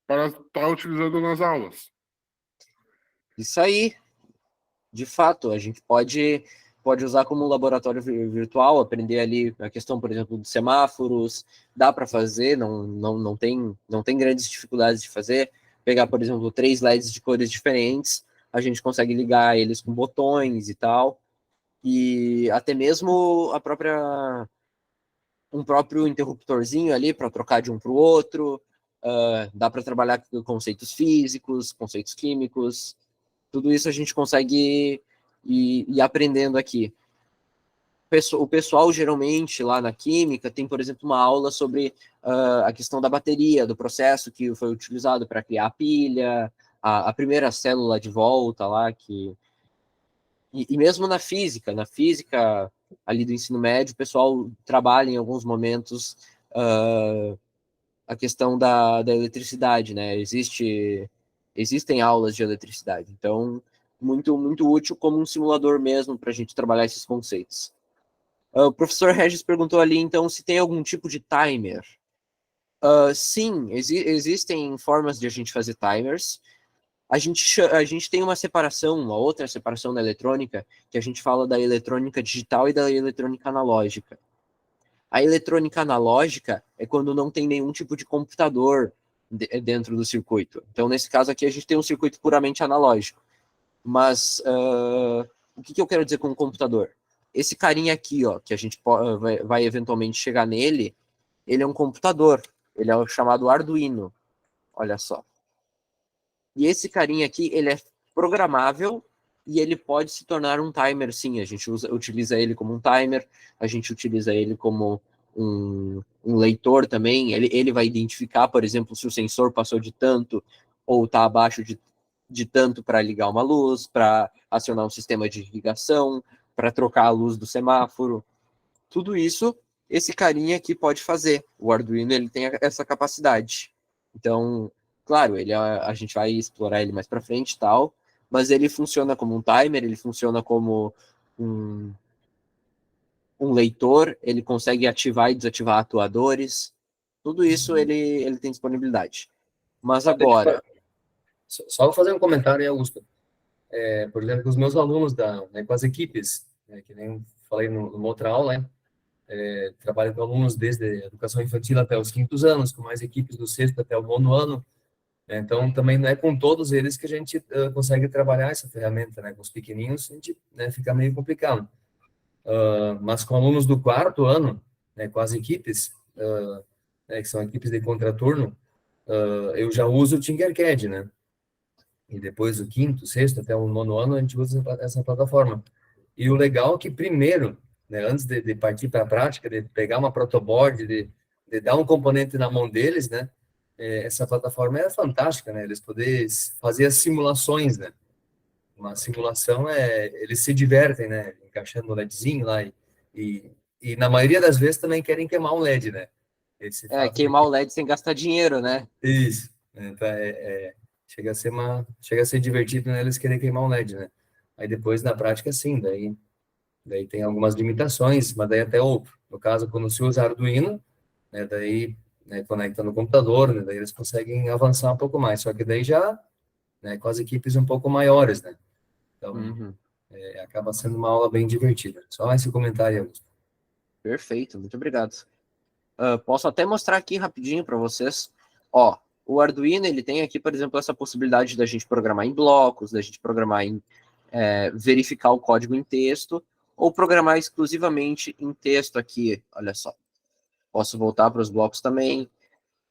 Speaker 3: Para estar utilizando nas aulas.
Speaker 2: isso aí. De fato, a gente pode usar como um laboratório virtual, aprender ali a questão, por exemplo, de semáforos, dá para fazer, não tem grandes dificuldades de fazer. Pegar, por exemplo, 3 LEDs de cores diferentes, a gente consegue ligar eles com botões e tal, e até mesmo um próprio interruptorzinho ali para trocar de um para o outro. Dá para trabalhar com conceitos físicos, conceitos químicos, tudo isso a gente consegue ir aprendendo aqui. O pessoal, geralmente, lá na química, tem, por exemplo, uma aula sobre a questão da bateria, do processo que foi utilizado para criar a pilha, a primeira célula de volta lá, e mesmo na física ali do ensino médio, o pessoal trabalha em alguns momentos a questão da eletricidade, né? Existem aulas de eletricidade, então muito útil como um simulador mesmo para a gente trabalhar esses conceitos. O professor Regis perguntou ali, então, se tem algum tipo de timer. Sim, existem formas de a gente fazer timers. A gente tem uma outra separação da eletrônica, que a gente fala da eletrônica digital e da eletrônica analógica. A eletrônica analógica é quando não tem nenhum tipo de computador dentro do circuito. Então, nesse caso aqui, a gente tem um circuito puramente analógico. Mas o que eu quero dizer com o computador? Esse carinha aqui, ó, que a gente vai eventualmente chegar nele, ele é um computador. Ele é o chamado Arduino. Olha só. E esse carinha aqui, ele é programável e ele pode se tornar um timer, sim. A gente utiliza ele como um timer, a gente utiliza ele como um leitor também. Ele vai identificar, por exemplo, se o sensor passou de tanto ou está abaixo de tanto para ligar uma luz, para acionar um sistema de irrigação, para trocar a luz do semáforo. Tudo isso, esse carinha aqui pode fazer. O Arduino ele tem essa capacidade. Então, claro, a gente vai explorar ele mais para frente e tal, mas ele funciona como um timer, ele funciona como um leitor, ele consegue ativar e desativar atuadores. Tudo isso ele tem disponibilidade. Mas agora...
Speaker 4: Só vou fazer um comentário aí, Augusto. Por exemplo, os meus alunos com as equipes, que nem eu falei numa outra aula, trabalho com alunos desde a educação infantil até os 5º anos, com mais equipes do 6º até o 9º ano. Então, também não é com todos eles que a gente consegue trabalhar essa ferramenta, né? Com os pequenininhos, a gente fica meio complicado. Mas com alunos do 4º ano, com as equipes, que são equipes de contraturno, eu já uso o Tinkercad, né? E depois o 5º, 6º, até o 9º ano, a gente usa essa plataforma. E o legal é que primeiro, antes de partir para a prática, de pegar uma protoboard, de dar um componente na mão deles, né? Essa plataforma é fantástica, né? Eles poderem fazer as simulações, né? Uma simulação eles se divertem, né? Encaixando o LEDzinho lá e na maioria das vezes também querem queimar um LED, né?
Speaker 2: Queimar o LED sem gastar dinheiro, né?
Speaker 4: Isso. Então, chega a ser divertido, né? Eles querem queimar um LED, né? Aí depois, na prática, sim, daí tem algumas limitações, mas daí até no caso, quando se usa Arduino, né? Daí, conecta no computador, né? Daí eles conseguem avançar um pouco mais, só que daí já, com as equipes um pouco maiores, né? Então, acaba sendo uma aula bem divertida. Só esse comentário, Augusto.
Speaker 2: Perfeito, muito obrigado. Posso até mostrar aqui rapidinho para vocês. Ó, o Arduino, ele tem aqui, por exemplo, essa possibilidade da gente programar em blocos, da gente programar em verificar o código em texto, ou programar exclusivamente em texto aqui, olha só. Posso voltar para os blocos também,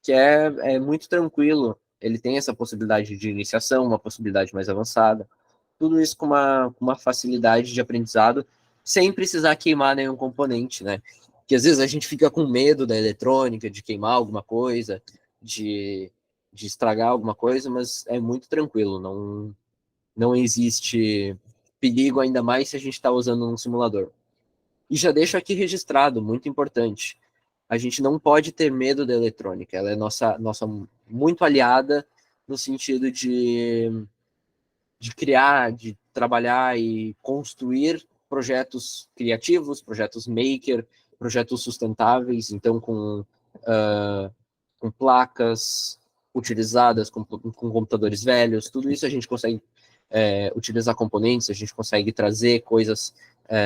Speaker 2: que é muito tranquilo. Ele tem essa possibilidade de iniciação, uma possibilidade mais avançada. Tudo isso com uma facilidade de aprendizado, sem precisar queimar nenhum componente, né? Que às vezes a gente fica com medo da eletrônica, de queimar alguma coisa, de estragar alguma coisa, mas é muito tranquilo, não existe perigo, ainda mais se a gente está usando um simulador. E já deixo aqui registrado, muito importante, a gente não pode ter medo da eletrônica, ela é nossa muito aliada no sentido de criar, de trabalhar e construir projetos criativos, projetos maker, projetos sustentáveis, então com placas utilizadas, com computadores velhos, tudo isso a gente consegue utilizar componentes, a gente consegue trazer coisas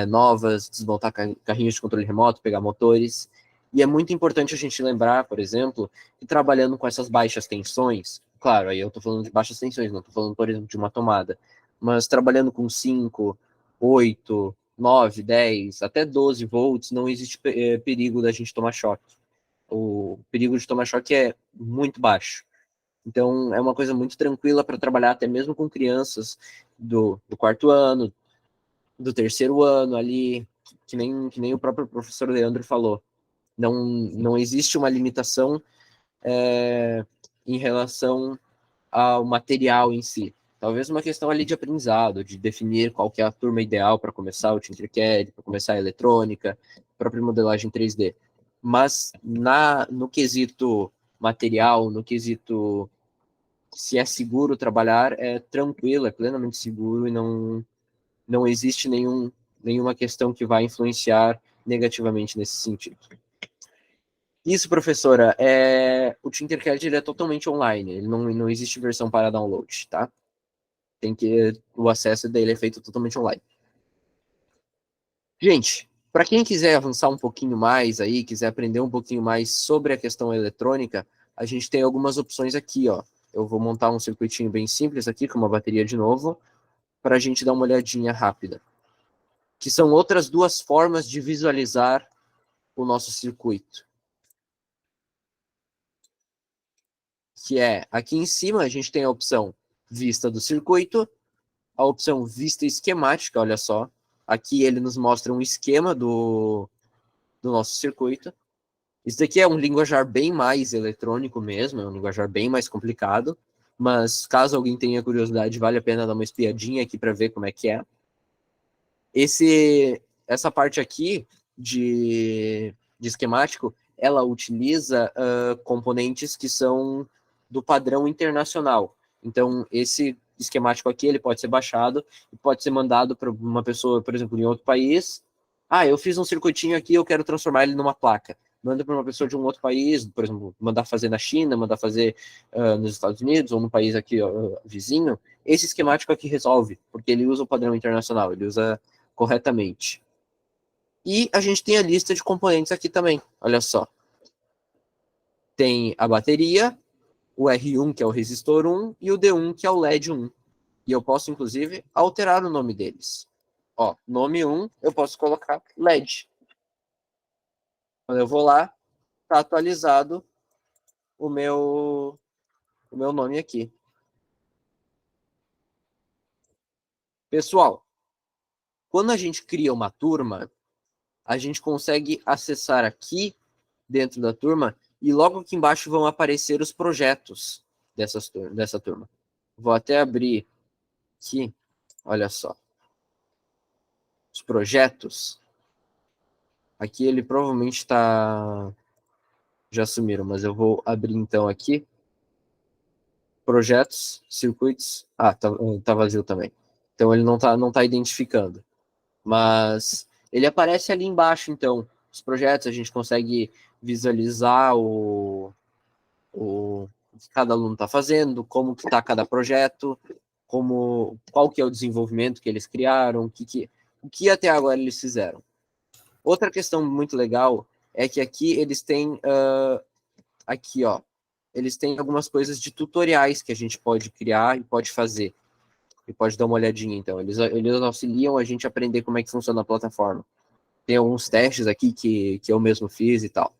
Speaker 2: novas, desmontar carrinhos de controle remoto, pegar motores, e é muito importante a gente lembrar, por exemplo, que trabalhando com essas baixas tensões, claro, aí eu estou falando de baixas tensões, não estou falando, por exemplo, de uma tomada, mas trabalhando com 5, 8, 9, 10, até 12 volts, não existe perigo da gente tomar choque. O perigo de tomar choque é muito baixo. Então, é uma coisa muito tranquila para trabalhar, até mesmo com crianças do 4º ano, do 3º ano ali, que nem o próprio professor Leandro falou. Não existe uma limitação em relação ao material em si. Talvez uma questão ali de aprendizado, de definir qual que é a turma ideal para começar o Tinkercad, para começar a eletrônica, própria modelagem 3D. Mas no quesito material, no quesito se é seguro trabalhar, é tranquilo, é plenamente seguro e não existe nenhuma questão que vai influenciar negativamente nesse sentido. Isso, professora, o Tinkercad ele é totalmente online, ele não existe versão para download, tá? O acesso dele é feito totalmente online. Gente, Para quem quiser avançar um pouquinho mais aí, quiser aprender um pouquinho mais sobre a questão eletrônica, a gente tem algumas opções aqui, ó. Eu vou montar um circuitinho bem simples aqui, com uma bateria de novo, para a gente dar uma olhadinha rápida. Que são outras duas formas de visualizar o nosso circuito. Que é, aqui em cima a gente tem a opção vista do circuito, a opção vista esquemática, olha só. Aqui ele nos mostra um esquema do nosso circuito. Isso daqui é um linguajar bem mais eletrônico mesmo, é um linguajar bem mais complicado, mas caso alguém tenha curiosidade, vale a pena dar uma espiadinha aqui para ver como é que é. Essa parte aqui de esquemático, ela utiliza componentes que são do padrão internacional. Então, esse esquemático aqui, ele pode ser baixado e pode ser mandado para uma pessoa, por exemplo, em outro país. Ah, eu fiz um circuitinho aqui, eu quero transformar ele numa placa. Manda para uma pessoa de um outro país, por exemplo, mandar fazer na China, mandar fazer nos Estados Unidos ou no país aqui vizinho. Esse esquemático aqui resolve, porque ele usa o padrão internacional, ele usa corretamente. E a gente tem a lista de componentes aqui também, olha só. Tem a bateria, o R1, que é o resistor 1, e o D1, que é o LED 1. E eu posso, inclusive, alterar o nome deles. Ó, nome 1, eu posso colocar LED. Quando eu vou lá, está atualizado o meu nome aqui. Pessoal, quando a gente cria uma turma, a gente consegue acessar aqui dentro da turma e logo aqui embaixo vão aparecer os projetos dessa turma. Vou até abrir aqui, olha só. Os projetos. Aqui ele provavelmente está... Já sumiram, mas eu vou abrir então aqui. Projetos, circuitos. Ah, tá vazio também. Então ele não tá identificando. Mas ele aparece ali embaixo, então. Os projetos, a gente consegue visualizar o que cada aluno está fazendo, como que está cada projeto, qual que é o desenvolvimento que eles criaram, o que até agora eles fizeram. Outra questão muito legal é que aqui eles têm aqui, ó, eles têm algumas coisas de tutoriais que a gente pode criar e pode fazer. E pode dar uma olhadinha, então. Eles auxiliam a gente a aprender como é que funciona a plataforma. Tem alguns testes aqui que eu mesmo fiz e tal.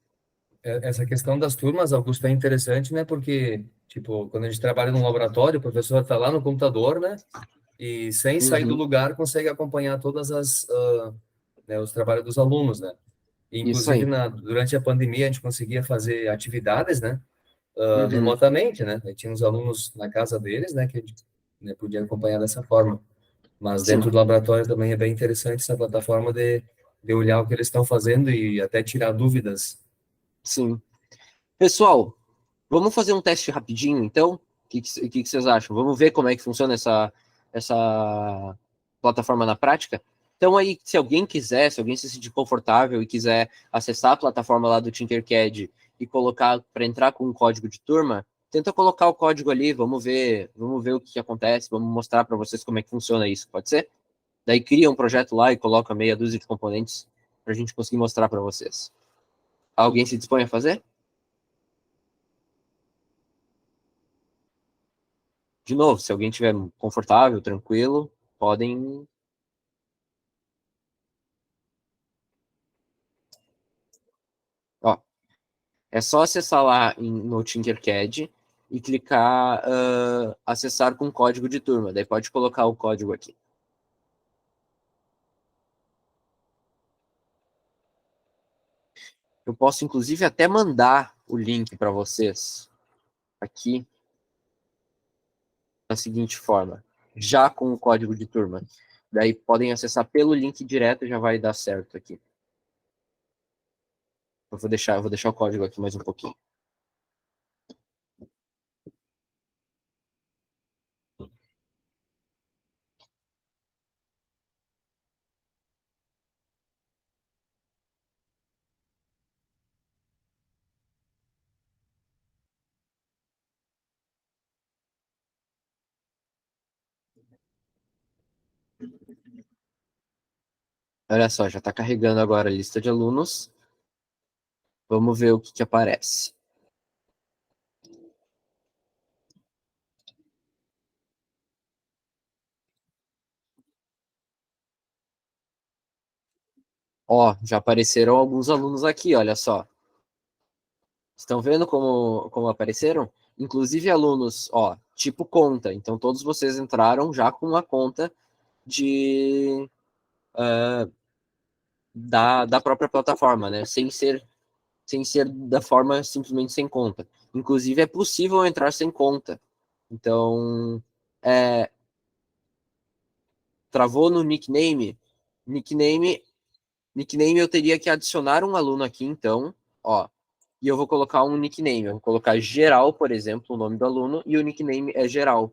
Speaker 4: Essa questão das turmas, Augusto, é interessante, né? Porque, tipo, quando a gente trabalha num laboratório, o professor está lá no computador, né? E sem sair do
Speaker 2: Uhum,
Speaker 4: lugar consegue acompanhar todas né, os trabalhos dos alunos, né? E,
Speaker 2: isso
Speaker 4: inclusive,
Speaker 2: aí.
Speaker 4: durante a pandemia, a gente conseguia fazer atividades, né?
Speaker 2: Uhum,
Speaker 4: Remotamente, né? E tinha os alunos na casa deles, né? Que a gente, né, podia acompanhar dessa forma. Mas
Speaker 2: sim,
Speaker 4: dentro do laboratório também é bem interessante essa plataforma de olhar o que eles estão fazendo e até tirar dúvidas.
Speaker 2: sim. Pessoal, vamos fazer um teste rapidinho, então? O que vocês acham? Vamos ver como é que funciona essa plataforma na prática? Então, aí, se alguém quiser, se alguém se sentir confortável e quiser acessar a plataforma lá do Tinkercad e colocar para entrar com um código de turma, tenta colocar o código ali, vamos ver o que acontece, vamos mostrar para vocês como é que funciona isso, pode ser? Daí cria um projeto lá e coloca meia dúzia de componentes para a gente conseguir mostrar para vocês. Alguém se dispõe a fazer? De novo, se alguém estiver confortável, tranquilo, podem. Ó, é só acessar lá no Tinkercad e clicar acessar com código de turma. Daí pode colocar o código aqui. Eu posso, inclusive, até mandar o link para vocês aqui da seguinte forma, já com o código de turma. Daí podem acessar pelo link direto, já vai dar certo aqui. Eu vou deixar o código aqui mais um pouquinho. Olha só, já está carregando agora a lista de alunos. Vamos ver o que aparece. Ó, já apareceram alguns alunos aqui, olha só. Estão vendo como apareceram? Inclusive alunos, ó, tipo conta. Então todos vocês entraram já com uma conta de da própria plataforma, né? Sem ser da forma simplesmente sem conta. Inclusive é possível entrar sem conta. Então, travou no nickname. Nickname eu teria que adicionar um aluno aqui, então, ó. E eu vou colocar um nickname. Eu vou colocar geral, por exemplo, o nome do aluno, e o nickname é geral.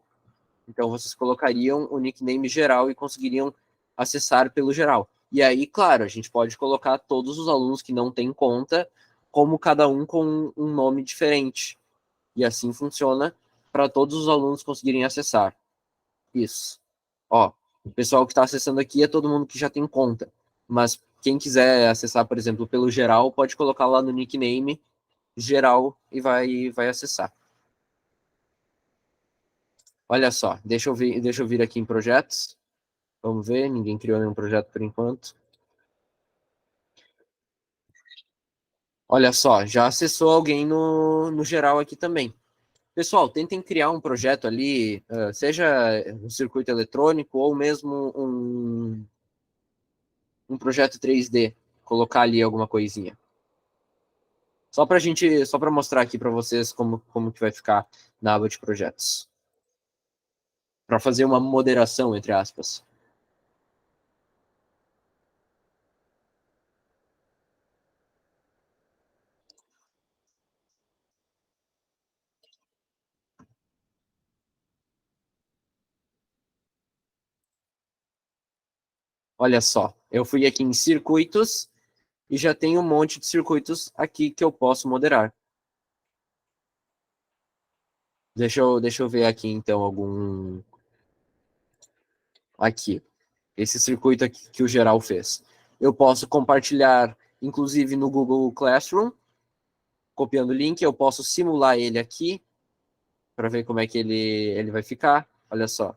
Speaker 2: Então, vocês colocariam o nickname geral e conseguiriam acessar pelo geral. E aí, claro, a gente pode colocar todos os alunos que não têm conta, como cada um com um nome diferente. E assim funciona para todos os alunos conseguirem acessar. Isso. Ó, o pessoal que está acessando aqui é todo mundo que já tem conta. Mas quem quiser acessar, por exemplo, pelo geral, pode colocar lá no nickname geral e vai acessar. Olha só, deixa eu vir aqui em projetos. Vamos ver, ninguém criou nenhum projeto por enquanto. Olha só, já acessou alguém no geral aqui também. Pessoal, tentem criar um projeto ali, seja um circuito eletrônico ou mesmo um projeto 3D, colocar ali alguma coisinha. Só para mostrar aqui para vocês como que vai ficar na aba de projetos. Para fazer uma moderação, entre aspas. Olha só, eu fui aqui em circuitos e já tem um monte de circuitos aqui que eu posso moderar. Deixa eu ver aqui, então, algum... Aqui, esse circuito aqui que o geral fez. Eu posso compartilhar, inclusive, no Google Classroom, copiando o link. Eu posso simular ele aqui, para ver como é que ele vai ficar. Olha só,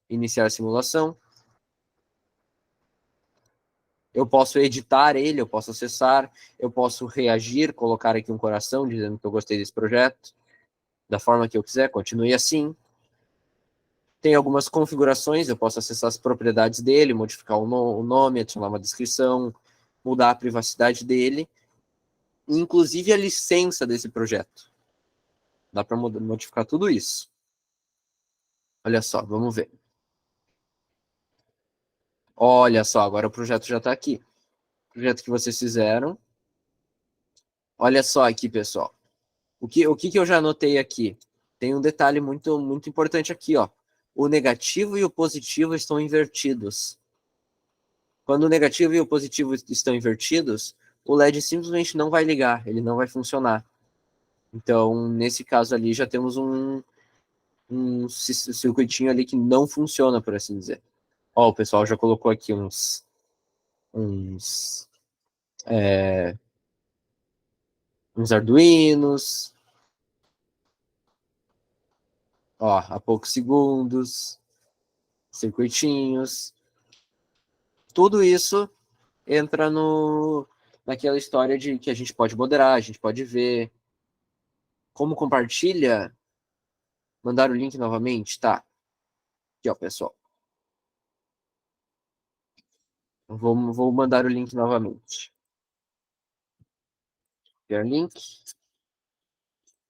Speaker 2: iniciar a simulação. Eu posso editar ele, eu posso acessar, eu posso reagir, colocar aqui um coração, dizendo que eu gostei desse projeto, da forma que eu quiser, continue assim. Tem algumas configurações, eu posso acessar as propriedades dele, modificar o nome, adicionar uma descrição, mudar a privacidade dele, inclusive a licença desse projeto. Dá para modificar tudo isso. Olha só, vamos ver. Olha só, agora o projeto já está aqui. O projeto que vocês fizeram. Olha só aqui, pessoal. O que eu já anotei aqui? Tem um detalhe muito importante aqui, ó. O negativo e o positivo estão invertidos. Quando o negativo e o positivo estão invertidos, o LED simplesmente não vai ligar, ele não vai funcionar. Então, nesse caso ali, já temos um circuitinho ali que não funciona, por assim dizer. Ó, o pessoal já colocou aqui uns Arduinos. Ó, há poucos segundos. Circuitinhos. Tudo isso entra naquela história de que a gente pode moderar, a gente pode ver. Como compartilha? Mandar o link novamente? Tá. Aqui, ó, pessoal. Vou mandar o link novamente. Ver link.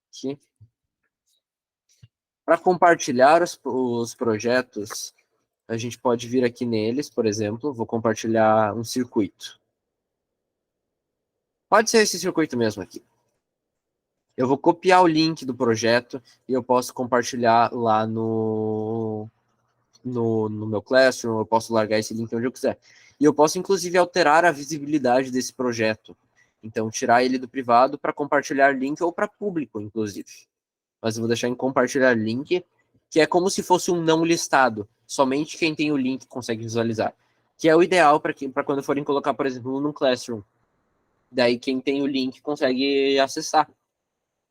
Speaker 2: Aqui. Para compartilhar os projetos, a gente pode vir aqui neles, por exemplo. Vou compartilhar um circuito. Pode ser esse circuito mesmo aqui. Eu vou copiar o link do projeto e eu posso compartilhar lá no meu Classroom, eu posso largar esse link onde eu quiser. E eu posso, inclusive, alterar a visibilidade desse projeto. Então, tirar ele do privado para compartilhar link ou para público, inclusive. Mas eu vou deixar em compartilhar link, que é como se fosse um não listado. Somente quem tem o link consegue visualizar. que é o ideal para quando forem colocar, por exemplo, num Classroom. Daí quem tem o link consegue acessar.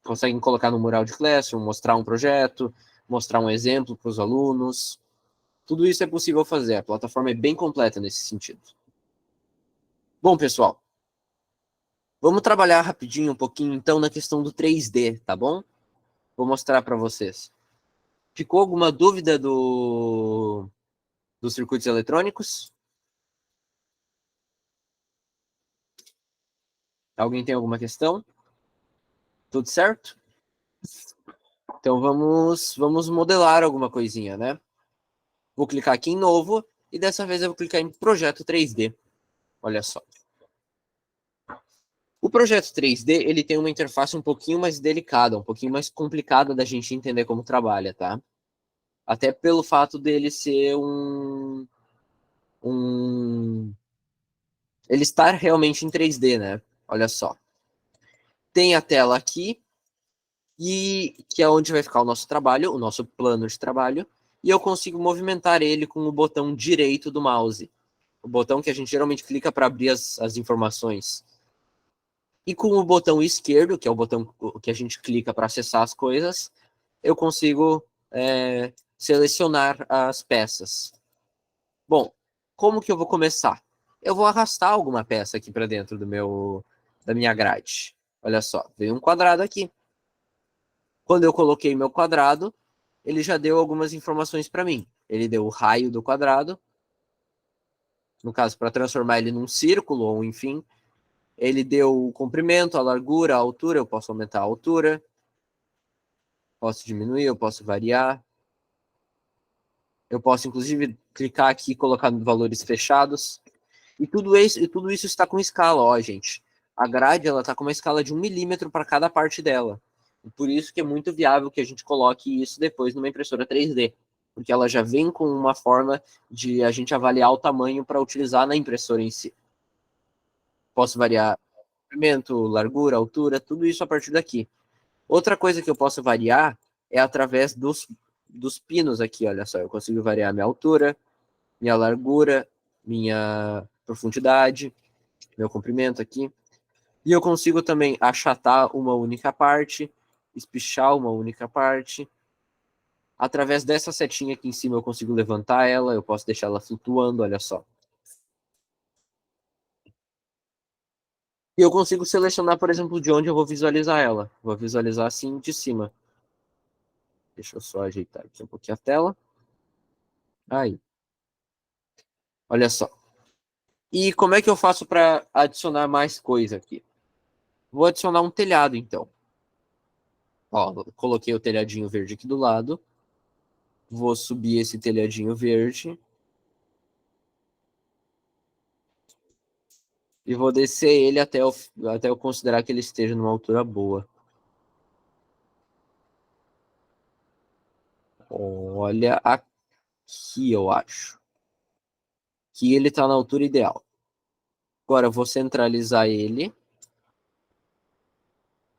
Speaker 2: Conseguem colocar no mural de Classroom, mostrar um projeto, mostrar um exemplo para os alunos. Tudo isso é possível fazer. A plataforma é bem completa nesse sentido. Bom, pessoal, vamos trabalhar rapidinho um pouquinho, então, na questão do 3D, tá bom? Vou mostrar para vocês. Ficou alguma dúvida dos circuitos eletrônicos? Alguém tem alguma questão? Tudo certo? Então vamos modelar alguma coisinha, né? Vou clicar aqui em novo e dessa vez eu vou clicar em projeto 3D. Olha só. O projeto 3D, ele tem uma interface um pouquinho mais delicada, um pouquinho mais complicada da gente entender como trabalha, tá? Até pelo fato dele ser ele estar realmente em 3D, né? Olha só. Tem a tela aqui, e que é onde vai ficar o nosso trabalho, o nosso plano de trabalho, e eu consigo movimentar ele com o botão direito do mouse. O botão que a gente geralmente clica para abrir as informações. E com o botão esquerdo, que é o botão que a gente clica para acessar as coisas, eu consigo selecionar as peças. Bom, como que eu vou começar? Eu vou arrastar alguma peça aqui para dentro da minha grade. Olha só, veio um quadrado aqui. Quando eu coloquei meu quadrado, ele já deu algumas informações para mim. Ele deu o raio do quadrado, no caso, para transformar ele num círculo, ou enfim. Ele deu o comprimento, a largura, a altura, eu posso aumentar a altura. Posso diminuir, eu posso variar. Eu posso, inclusive, clicar aqui e colocar valores fechados. E tudo isso está com escala, ó, gente. A grade ela está com uma escala de 1 milímetro para cada parte dela. E por isso que é muito viável que a gente coloque isso depois numa impressora 3D. Porque ela já vem com uma forma de a gente avaliar o tamanho para utilizar na impressora em si. Posso variar comprimento, largura, altura, tudo isso a partir daqui. Outra coisa que eu posso variar é através dos pinos aqui, olha só. Eu consigo variar minha altura, minha largura, minha profundidade, meu comprimento aqui. E eu consigo também achatar uma única parte, espichar uma única parte. Através dessa setinha aqui em cima eu consigo levantar ela, eu posso deixar ela flutuando, olha só. E eu consigo selecionar, por exemplo, de onde eu vou visualizar ela. Vou visualizar assim de cima. Deixa eu só ajeitar aqui um pouquinho a tela. Aí. Olha só. E como é que eu faço para adicionar mais coisa aqui? Vou adicionar um telhado, então. Ó, coloquei o telhadinho verde aqui do lado. Vou subir esse telhadinho verde. E vou descer ele até eu considerar que ele esteja numa altura boa. Olha aqui, eu acho. Que ele está na altura ideal. Agora eu vou centralizar ele.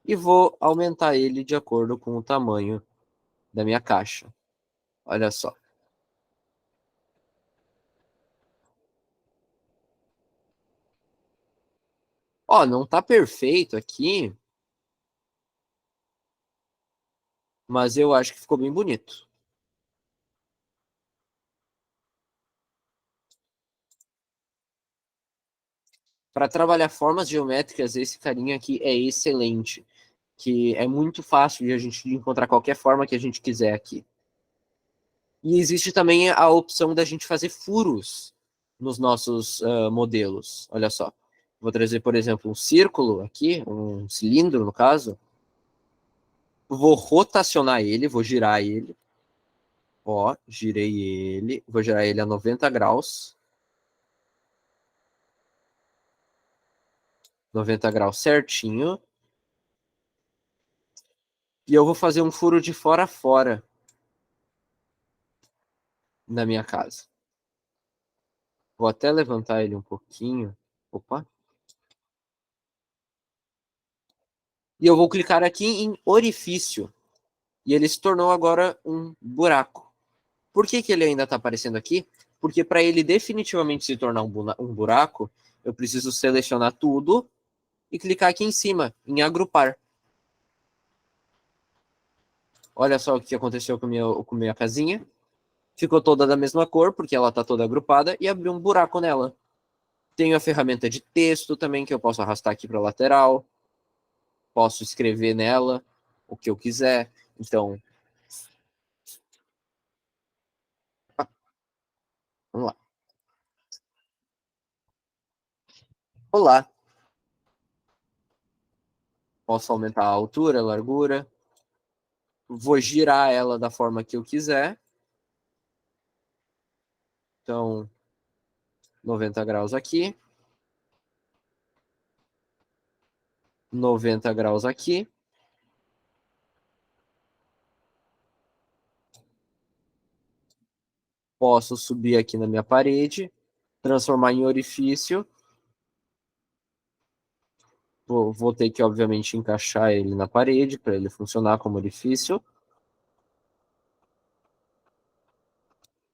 Speaker 2: E vou aumentar ele de acordo com o tamanho da minha caixa. Olha só. Ó, não tá perfeito aqui, mas eu acho que ficou bem bonito. Para trabalhar formas geométricas, esse carinha aqui é excelente, que é muito fácil de a gente encontrar qualquer forma que a gente quiser aqui. E existe também a opção da gente fazer furos nos nossos modelos. Olha só. Vou trazer, por exemplo, um círculo aqui, um cilindro, no caso. Vou rotacionar ele, vou girar ele. Ó, girei ele. Vou girar ele a 90 graus. 90 graus certinho. E eu vou fazer um furo de fora a fora na minha casa. Vou até levantar ele um pouquinho. Opa. E eu vou clicar aqui em orifício. E ele se tornou agora um buraco. Por que ele ainda está aparecendo aqui? porque para ele definitivamente se tornar um buraco, eu preciso selecionar tudo e clicar aqui em cima, em agrupar. Olha só o que aconteceu com a minha casinha. Ficou toda da mesma cor, porque ela está toda agrupada, e abriu um buraco nela. Tenho a ferramenta de texto também, que eu posso arrastar aqui para a lateral. Posso escrever nela o que eu quiser. Então, vamos lá. Olá. Posso aumentar a altura, a largura. Vou girar ela da forma que eu quiser. Então, 90 graus aqui. 90 graus aqui. Posso subir aqui na minha parede, transformar em orifício. Vou ter que, obviamente, encaixar ele na parede para ele funcionar como orifício.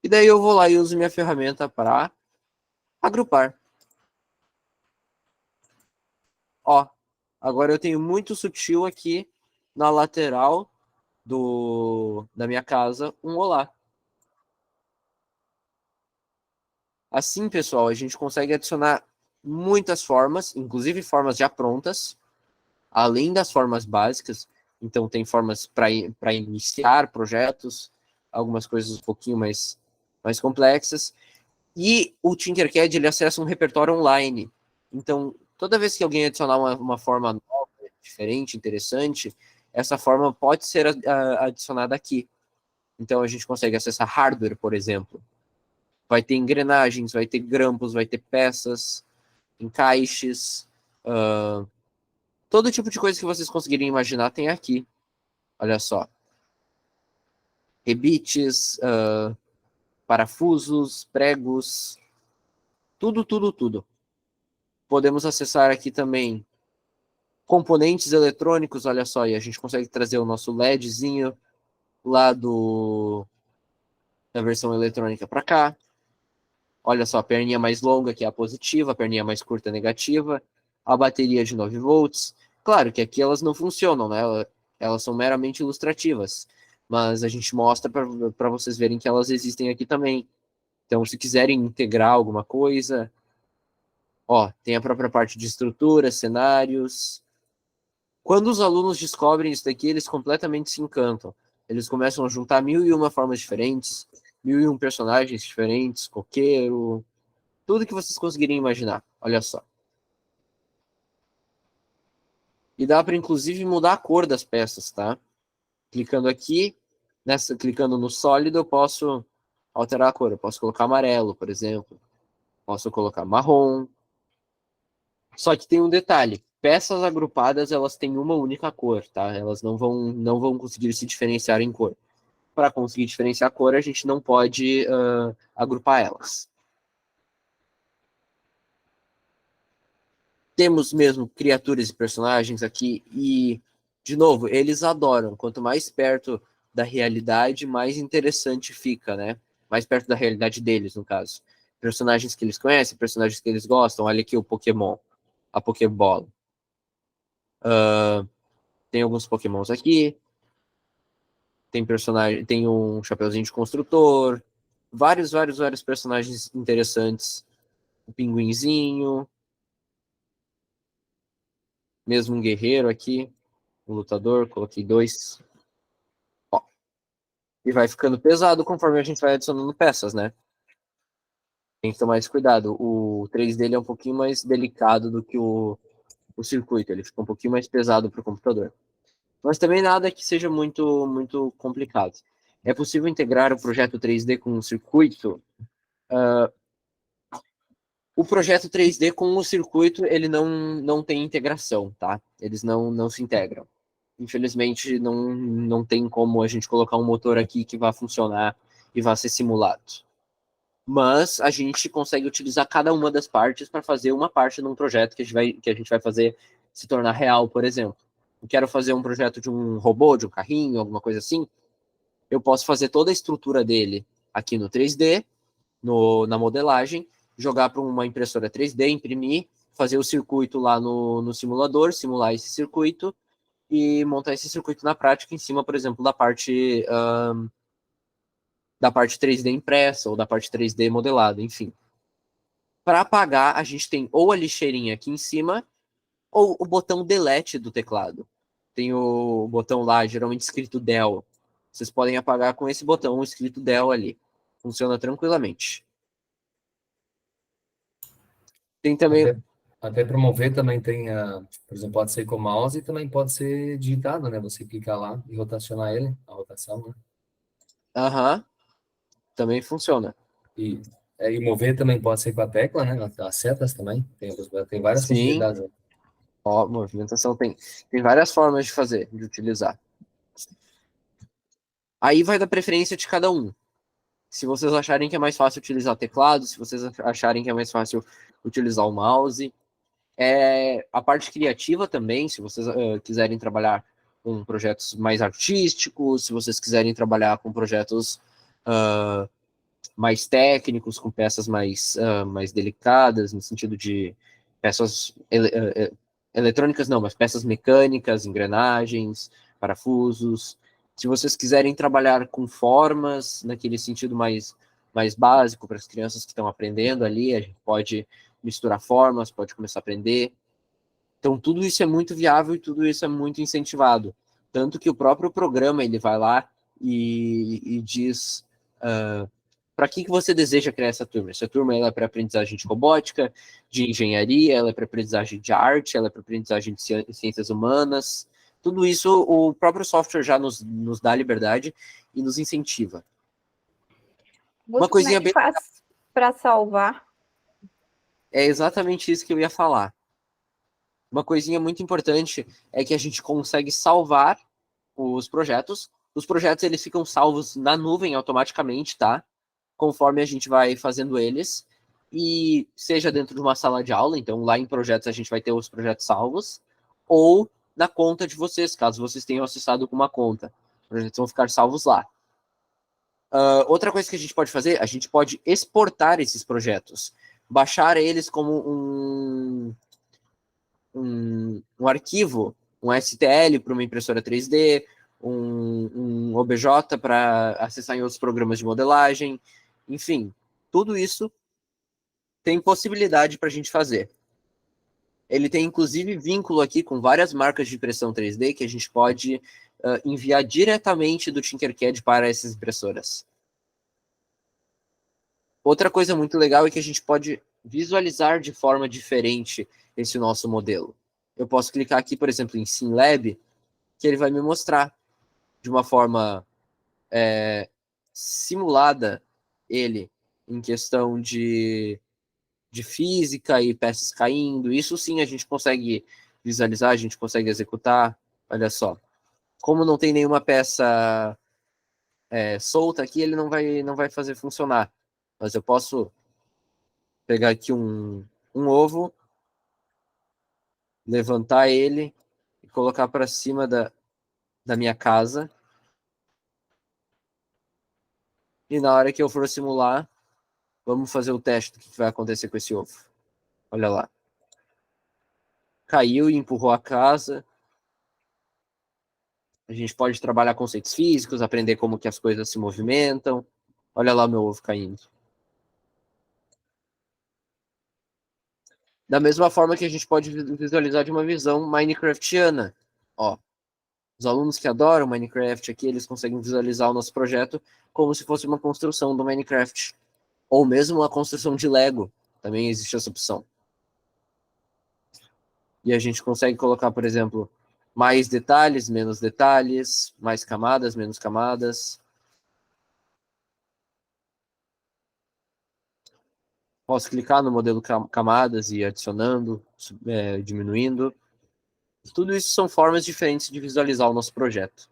Speaker 2: E daí eu vou lá e uso minha ferramenta para agrupar. Ó, agora eu tenho muito sutil aqui na lateral da minha casa um olá. Assim, pessoal, a gente consegue adicionar muitas formas, inclusive formas já prontas, além das formas básicas. Então, tem formas para iniciar projetos, algumas coisas um pouquinho mais complexas. E o Tinkercad, ele acessa um repertório online. Então, toda vez que alguém adicionar uma forma nova, diferente, interessante, essa forma pode ser adicionada aqui. Então, a gente consegue acessar hardware, por exemplo. Vai ter engrenagens, vai ter grampos, vai ter peças, encaixes, todo tipo de coisa que vocês conseguirem imaginar tem aqui. Olha só. Rebites, parafusos, pregos, tudo, tudo, tudo. Podemos acessar aqui também componentes eletrônicos, olha só, e a gente consegue trazer o nosso LEDzinho lá da versão eletrônica para cá. Olha só, a perninha mais longa, que é a positiva, a perninha mais curta, a negativa, a bateria de 9 volts. Claro que aqui elas não funcionam, né? Elas são meramente ilustrativas, mas a gente mostra para vocês verem que elas existem aqui também. Então, se quiserem integrar alguma coisa, ó, tem a própria parte de estrutura, cenários. Quando os alunos descobrem isso daqui, eles completamente se encantam. Eles começam a juntar 1001 formas diferentes, 1001 personagens diferentes, coqueiro, tudo que vocês conseguirem imaginar. Olha só. E dá para, inclusive, mudar a cor das peças, tá? Clicando aqui, clicando no sólido, eu posso alterar a cor. Eu posso colocar amarelo, por exemplo. Posso colocar marrom. Só que tem um detalhe. Peças agrupadas, elas têm uma única cor, tá? Elas não vão conseguir se diferenciar em cor. Para conseguir diferenciar a cor, a gente não pode agrupar elas. Temos mesmo criaturas e personagens aqui e, de novo, eles adoram. Quanto mais perto da realidade, mais interessante fica, né? Mais perto da realidade deles, no caso. Personagens que eles conhecem, personagens que eles gostam. Olha aqui o Pokémon, a Pokébola. Tem alguns Pokémons aqui. Tem um Chapeuzinho de Construtor. Vários personagens interessantes. O Pinguinzinho. Mesmo um guerreiro aqui. Um lutador, coloquei 2. Ó. E vai ficando pesado conforme a gente vai adicionando peças, né? Tem que tomar esse cuidado. O 3 dele é um pouquinho mais delicado do que o circuito. Ele fica um pouquinho mais pesado para o computador. Mas também nada que seja muito complicado. É possível integrar o projeto 3D com um circuito? O projeto 3D com o circuito, ele não tem integração, tá? Eles não se integram. Infelizmente, não tem como a gente colocar um motor aqui que vá funcionar e vá ser simulado. Mas a gente consegue utilizar cada uma das partes para fazer uma parte num projeto que a gente vai fazer se tornar real, por exemplo. Eu quero fazer um projeto de um robô, de um carrinho, alguma coisa assim. Eu posso fazer toda a estrutura dele aqui no 3D, na modelagem, jogar para uma impressora 3D, imprimir, fazer o circuito lá no simulador, simular esse circuito e montar esse circuito na prática em cima, por exemplo, da parte 3D impressa ou da parte 3D modelada, enfim. Para apagar, a gente tem ou a lixeirinha aqui em cima ou o botão delete do teclado. Tem o botão lá, geralmente escrito Del. Vocês podem apagar com esse botão escrito Del ali. Funciona tranquilamente. Tem também...
Speaker 4: Até promover também tem, por exemplo, pode ser com mouse e também pode ser digitado, né? Você clicar lá e rotacionar ele, a rotação, né?
Speaker 2: Aham. Também funciona.
Speaker 4: E mover também pode ser com a tecla, né? As setas também. Tem várias
Speaker 2: Sim.
Speaker 4: possibilidades. Né?
Speaker 2: Ó, movimentação tem várias formas de fazer, de utilizar. Aí vai da preferência de cada um. Se vocês acharem que é mais fácil utilizar teclado, se vocês acharem que é mais fácil utilizar o mouse. A parte criativa também, se vocês quiserem trabalhar com projetos mais artísticos, se vocês quiserem trabalhar com projetos mais técnicos, com peças mais delicadas, no sentido de peças eletrônicas, não, mas peças mecânicas, engrenagens, parafusos. Se vocês quiserem trabalhar com formas, naquele sentido mais básico para as crianças que estão aprendendo ali, a gente pode misturar formas, pode começar a aprender. Então, tudo isso é muito viável e tudo isso é muito incentivado. Tanto que o próprio programa, ele vai lá e diz para que você deseja criar essa turma. Essa turma ela é para aprendizagem de robótica, de engenharia, ela é para aprendizagem de arte, ela é para aprendizagem de ciências humanas. Tudo isso, o próprio software já nos dá liberdade e nos incentiva.
Speaker 1: Uma coisinha bem... faz para salvar?
Speaker 2: É exatamente isso que eu ia falar. Uma coisinha muito importante é que a gente consegue salvar os projetos. Os projetos, eles ficam salvos na nuvem automaticamente, tá? Conforme a gente vai fazendo eles. E seja dentro de uma sala de aula, então lá em projetos a gente vai ter os projetos salvos, ou na conta de vocês, caso vocês tenham acessado com uma conta. Os projetos vão ficar salvos lá. Outra coisa que a gente pode fazer, a gente pode exportar esses projetos. Baixar eles como um arquivo, um STL para uma impressora 3D, um OBJ para acessar em outros programas de modelagem, enfim, tudo isso tem possibilidade para a gente fazer. Ele tem, inclusive, vínculo aqui com várias marcas de impressão 3D que a gente pode enviar diretamente do Tinkercad para essas impressoras. Outra coisa muito legal é que a gente pode visualizar de forma diferente esse nosso modelo. Eu posso clicar aqui, por exemplo, em SimLab, que ele vai me mostrar de uma forma simulada ele em questão de física e peças caindo. Isso sim a gente consegue visualizar, a gente consegue executar. Olha só. Como não tem nenhuma peça solta aqui, ele não vai fazer funcionar. Mas eu posso pegar aqui um ovo, levantar ele e colocar para cima da minha casa. E na hora que eu for simular, vamos fazer o teste do que vai acontecer com esse ovo. Olha lá. Caiu e empurrou a casa. A gente pode trabalhar conceitos físicos, aprender como que as coisas se movimentam. Olha lá o meu ovo caindo. Da mesma forma que a gente pode visualizar de uma visão minecraftiana. Ó, os alunos que adoram Minecraft aqui, eles conseguem visualizar o nosso projeto como se fosse uma construção do Minecraft. Ou mesmo uma construção de Lego. Também existe essa opção. E a gente consegue colocar, por exemplo, mais detalhes, menos detalhes, mais camadas, menos camadas. Posso clicar no modelo camadas e ir adicionando, diminuindo. Tudo isso são formas diferentes de visualizar o nosso projeto.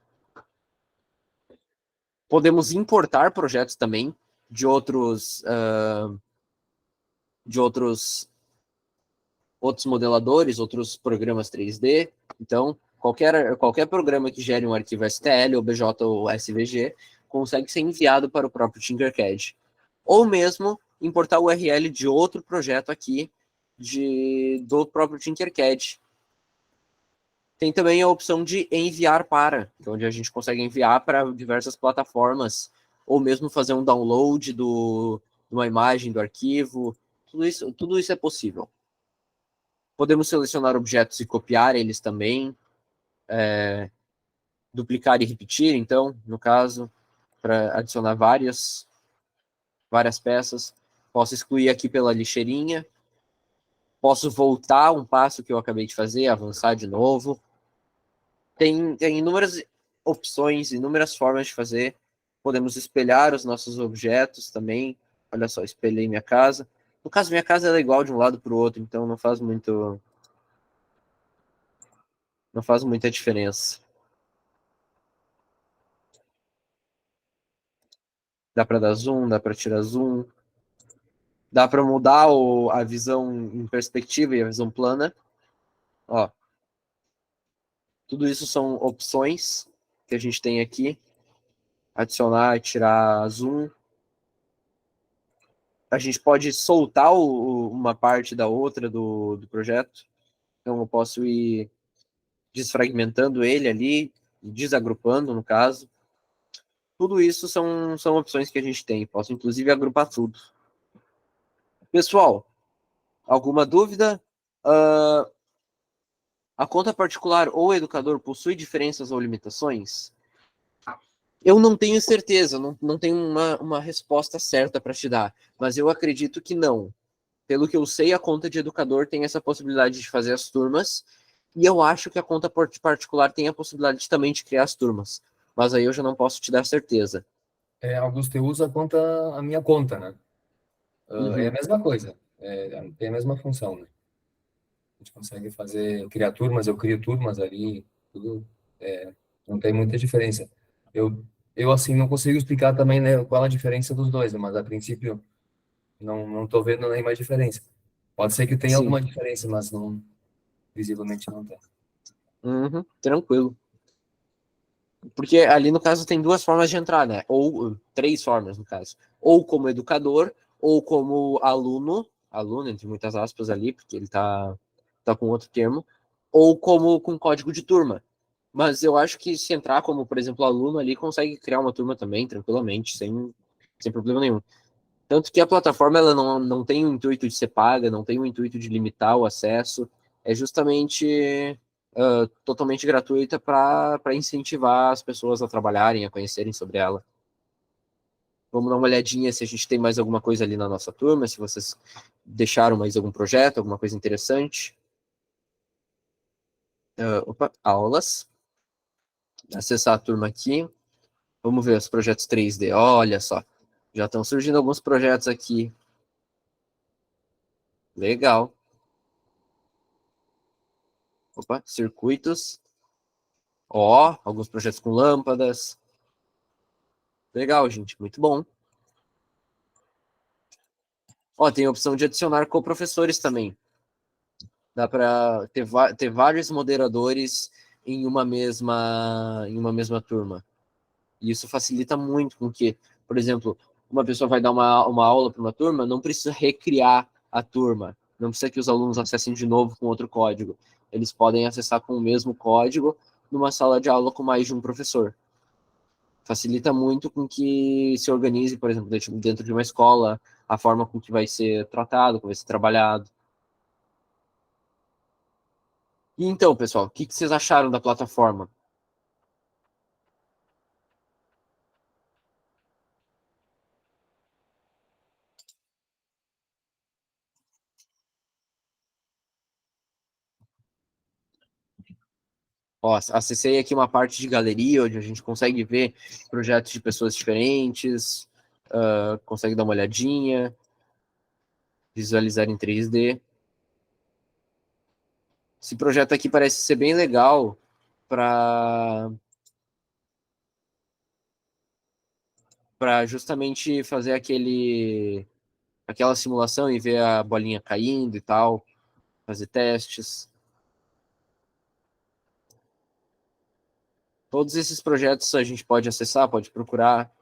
Speaker 2: Podemos importar projetos também de outros modeladores, outros programas 3D. Então, qualquer programa que gere um arquivo STL, OBJ ou SVG consegue ser enviado para o próprio Tinkercad. ou mesmo importar o URL de outro projeto aqui do próprio Tinkercad. Tem também a opção de enviar para, onde a gente consegue enviar para diversas plataformas, ou mesmo fazer um download de uma imagem do arquivo. Tudo isso é possível. Podemos selecionar objetos e copiar eles também, duplicar e repetir, então, no caso, para adicionar várias peças. Posso excluir aqui pela lixeirinha. Posso voltar um passo que eu acabei de fazer, avançar de novo. Tem inúmeras opções, inúmeras formas de fazer. Podemos espelhar os nossos objetos também. Olha só, espelhei minha casa. No caso, minha casa ela é igual de um lado para o outro, então não faz muita diferença. Dá para dar zoom, dá para tirar zoom. Dá para mudar a visão em perspectiva e a visão plana. Ó, tudo isso são opções que a gente tem aqui. Adicionar, tirar zoom. A gente pode soltar uma parte da outra do projeto. Então, eu posso ir desfragmentando ele ali, desagrupando, no caso. Tudo isso são opções que a gente tem. Posso, inclusive, agrupar tudo. Pessoal, alguma dúvida? A conta particular ou educador possui diferenças ou limitações? Eu não tenho certeza, não tenho uma resposta certa para te dar, mas eu acredito que não. Pelo que eu sei, a conta de educador tem essa possibilidade de fazer as turmas, e eu acho que a conta particular tem a possibilidade também de criar as turmas, mas aí eu já não posso te dar certeza.
Speaker 4: Augusto, eu uso a minha conta, né? É a
Speaker 2: Uhum.
Speaker 4: mesma coisa, tem a mesma função, né? A gente consegue criar turmas, eu crio turmas ali, tudo, não tem muita diferença. Eu, assim, não consigo explicar também, né, qual a diferença dos dois, né, mas a princípio não tô vendo nem mais diferença. Pode ser que tenha
Speaker 2: Sim.
Speaker 4: alguma diferença, mas não, visivelmente não tem.
Speaker 2: Uhum. Tranquilo. Porque ali, no caso, tem duas formas de entrar, né? Ou três formas, no caso. Ou como educador, ou como aluno, entre muitas aspas ali, porque ele tá com outro termo, ou como com código de turma. Mas eu acho que se entrar como, por exemplo, aluno ali, consegue criar uma turma também, tranquilamente, sem problema nenhum. Tanto que a plataforma ela não tem o intuito de ser paga, não tem o intuito de limitar o acesso, é justamente totalmente gratuita para incentivar as pessoas a trabalharem, a conhecerem sobre ela. Vamos dar uma olhadinha se a gente tem mais alguma coisa ali na nossa turma, se vocês deixaram mais algum projeto, alguma coisa interessante. Aulas. Acessar a turma aqui. Vamos ver os projetos 3D. Olha só, já estão surgindo alguns projetos aqui. Legal. Circuitos. Ó, alguns projetos com lâmpadas. Legal, gente, muito bom. Ó, tem a opção de adicionar coprofessores também. Dá para ter vários moderadores em uma mesma turma. E isso facilita muito com que, por exemplo, uma pessoa vai dar uma aula para uma turma, não precisa recriar a turma. Não precisa que os alunos acessem de novo com outro código. Eles podem acessar com o mesmo código numa sala de aula com mais de um professor. Facilita muito com que se organize, por exemplo, dentro de uma escola, a forma com que vai ser tratado, como vai ser trabalhado. E então, pessoal, o que vocês acharam da plataforma? Ó, acessei aqui uma parte de galeria, onde a gente consegue ver projetos de pessoas diferentes, consegue dar uma olhadinha, visualizar em 3D. Esse projeto aqui parece ser bem legal para justamente fazer aquela simulação e ver a bolinha caindo e tal, fazer testes. Todos esses projetos a gente pode acessar, pode procurar.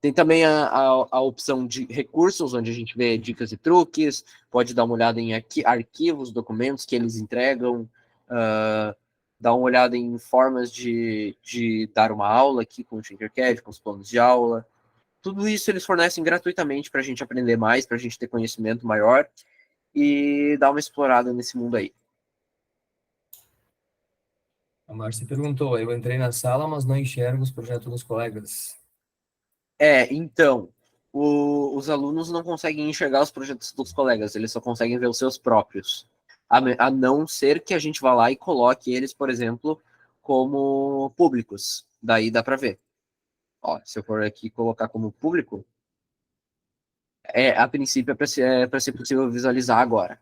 Speaker 2: Tem também a opção de recursos, onde a gente vê dicas e truques, pode dar uma olhada em arquivos, documentos que eles entregam, dar uma olhada em formas de dar uma aula aqui com o Tinkercad, com os planos de aula. Tudo isso eles fornecem gratuitamente para a gente aprender mais, para a gente ter conhecimento maior e dar uma explorada nesse mundo aí.
Speaker 4: A Márcia perguntou, eu entrei na sala, mas não enxergo os projetos dos colegas.
Speaker 2: Então, os alunos não conseguem enxergar os projetos dos colegas, eles só conseguem ver os seus próprios. A não ser que a gente vá lá e coloque eles, por exemplo, como públicos. Daí dá para ver. Ó, se eu for aqui colocar como público, a princípio é para ser possível visualizar agora.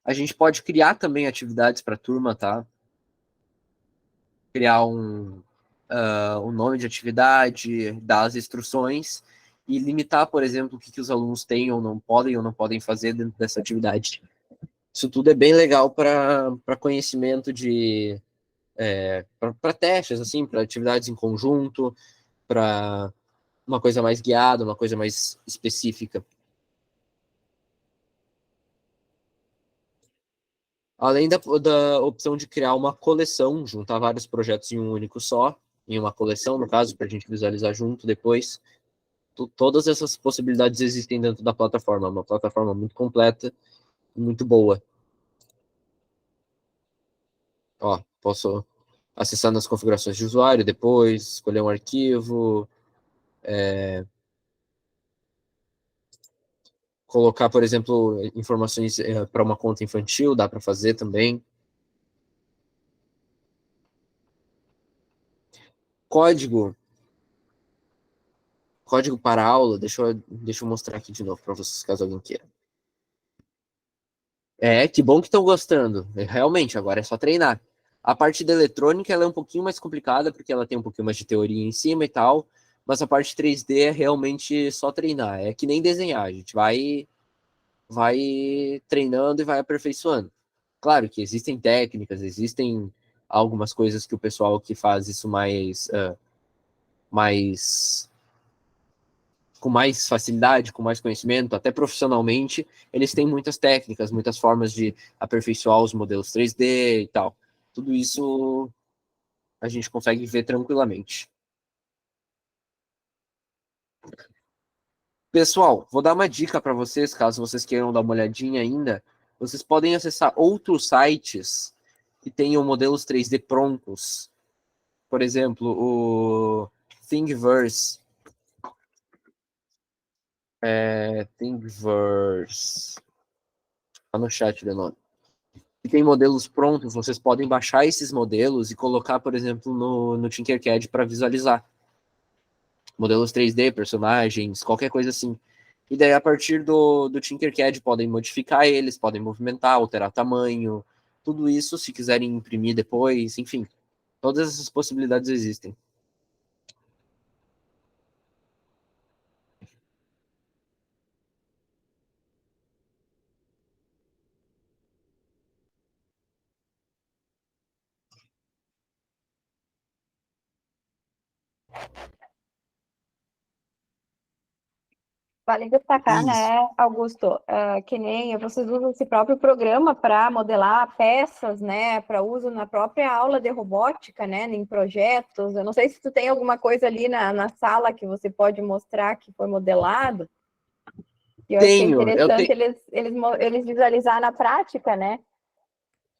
Speaker 2: A gente pode criar também atividades para a turma, tá? Criar um nome de atividade, dar as instruções e limitar, por exemplo, o que os alunos têm ou não podem fazer dentro dessa atividade. Isso tudo é bem legal para conhecimento para testes, assim, para atividades em conjunto, para uma coisa mais guiada, uma coisa mais específica. Além da opção de criar uma coleção, juntar vários projetos em um único só, em uma coleção, no caso, para a gente visualizar junto depois. Todas essas possibilidades existem dentro da plataforma. É uma plataforma muito completa e muito boa. Ó, posso acessar nas configurações de usuário depois, escolher um arquivo, colocar, por exemplo, informações para uma conta infantil, dá para fazer também. Código para aula, deixa eu mostrar aqui de novo para vocês, caso alguém queira. Que bom que estão gostando. Realmente, agora é só treinar. A parte da eletrônica ela é um pouquinho mais complicada, porque ela tem um pouquinho mais de teoria em cima e tal, mas a parte 3D é realmente só treinar. É que nem desenhar, a gente vai treinando e vai aperfeiçoando. Claro que existem técnicas, existem algumas coisas que o pessoal que faz isso mais com mais facilidade, com mais conhecimento, até profissionalmente, eles têm muitas técnicas, muitas formas de aperfeiçoar os modelos 3D e tal. Tudo isso a gente consegue ver tranquilamente. Pessoal, vou dar uma dica para vocês, caso vocês queiram dar uma olhadinha ainda. Vocês podem acessar outros sites que tenham modelos 3D prontos. Por exemplo, o Thingiverse. Thingiverse. Tá no chat o nome. E tem modelos prontos, vocês podem baixar esses modelos e colocar, por exemplo, no Tinkercad para visualizar. Modelos 3D, personagens, qualquer coisa assim. E daí, a partir do Tinkercad, podem modificar eles, podem movimentar, alterar tamanho, tudo isso, se quiserem imprimir depois, enfim. Todas essas possibilidades existem.
Speaker 1: Vale destacar,
Speaker 2: Isso.
Speaker 1: né, Augusto, que nem vocês usam esse próprio programa para modelar peças, né, para uso na própria aula de robótica, né, em projetos. Eu não sei se tu tem alguma coisa ali na sala que você pode mostrar que foi modelado. Eu achei interessante eles visualizar na prática, né?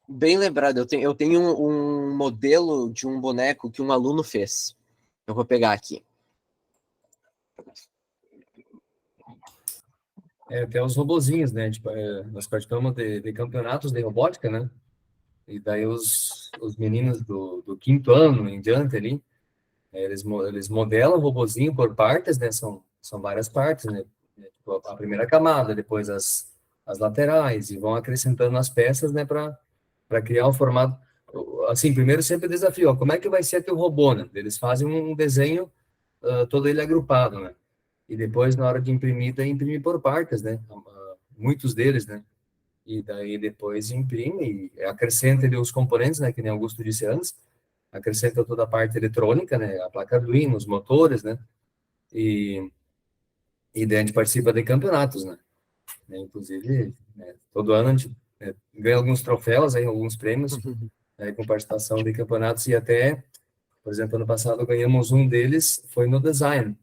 Speaker 2: Bem lembrado, eu tenho um modelo de um boneco que um aluno fez. Eu vou pegar aqui.
Speaker 4: Até os robozinhos, né? Tipo, nós participamos de campeonatos de robótica, né? E daí os meninos do quinto ano em diante ali, eles modelam o robozinho por partes, né? São várias partes, né? Tipo, a primeira camada, depois as laterais, e vão acrescentando as peças, né? Para criar um formato. Assim, primeiro sempre o desafio, ó, como é que vai ser aqui o robô, né? Eles fazem um desenho todo ele agrupado, né? E depois, na hora de imprimir, daí imprimir por partes, né? Muitos deles, né? e daí depois imprime e acrescenta ali os componentes, né, que nem Augusto disse antes, acrescenta toda a parte eletrônica, né, a placa Arduino, os motores, né, e, e daí a gente participa de campeonatos, né, inclusive, né, todo ano a gente ganha alguns troféus, aí, alguns prêmios, com participação de campeonatos, e até, por exemplo, ano passado ganhamos um deles, foi no design,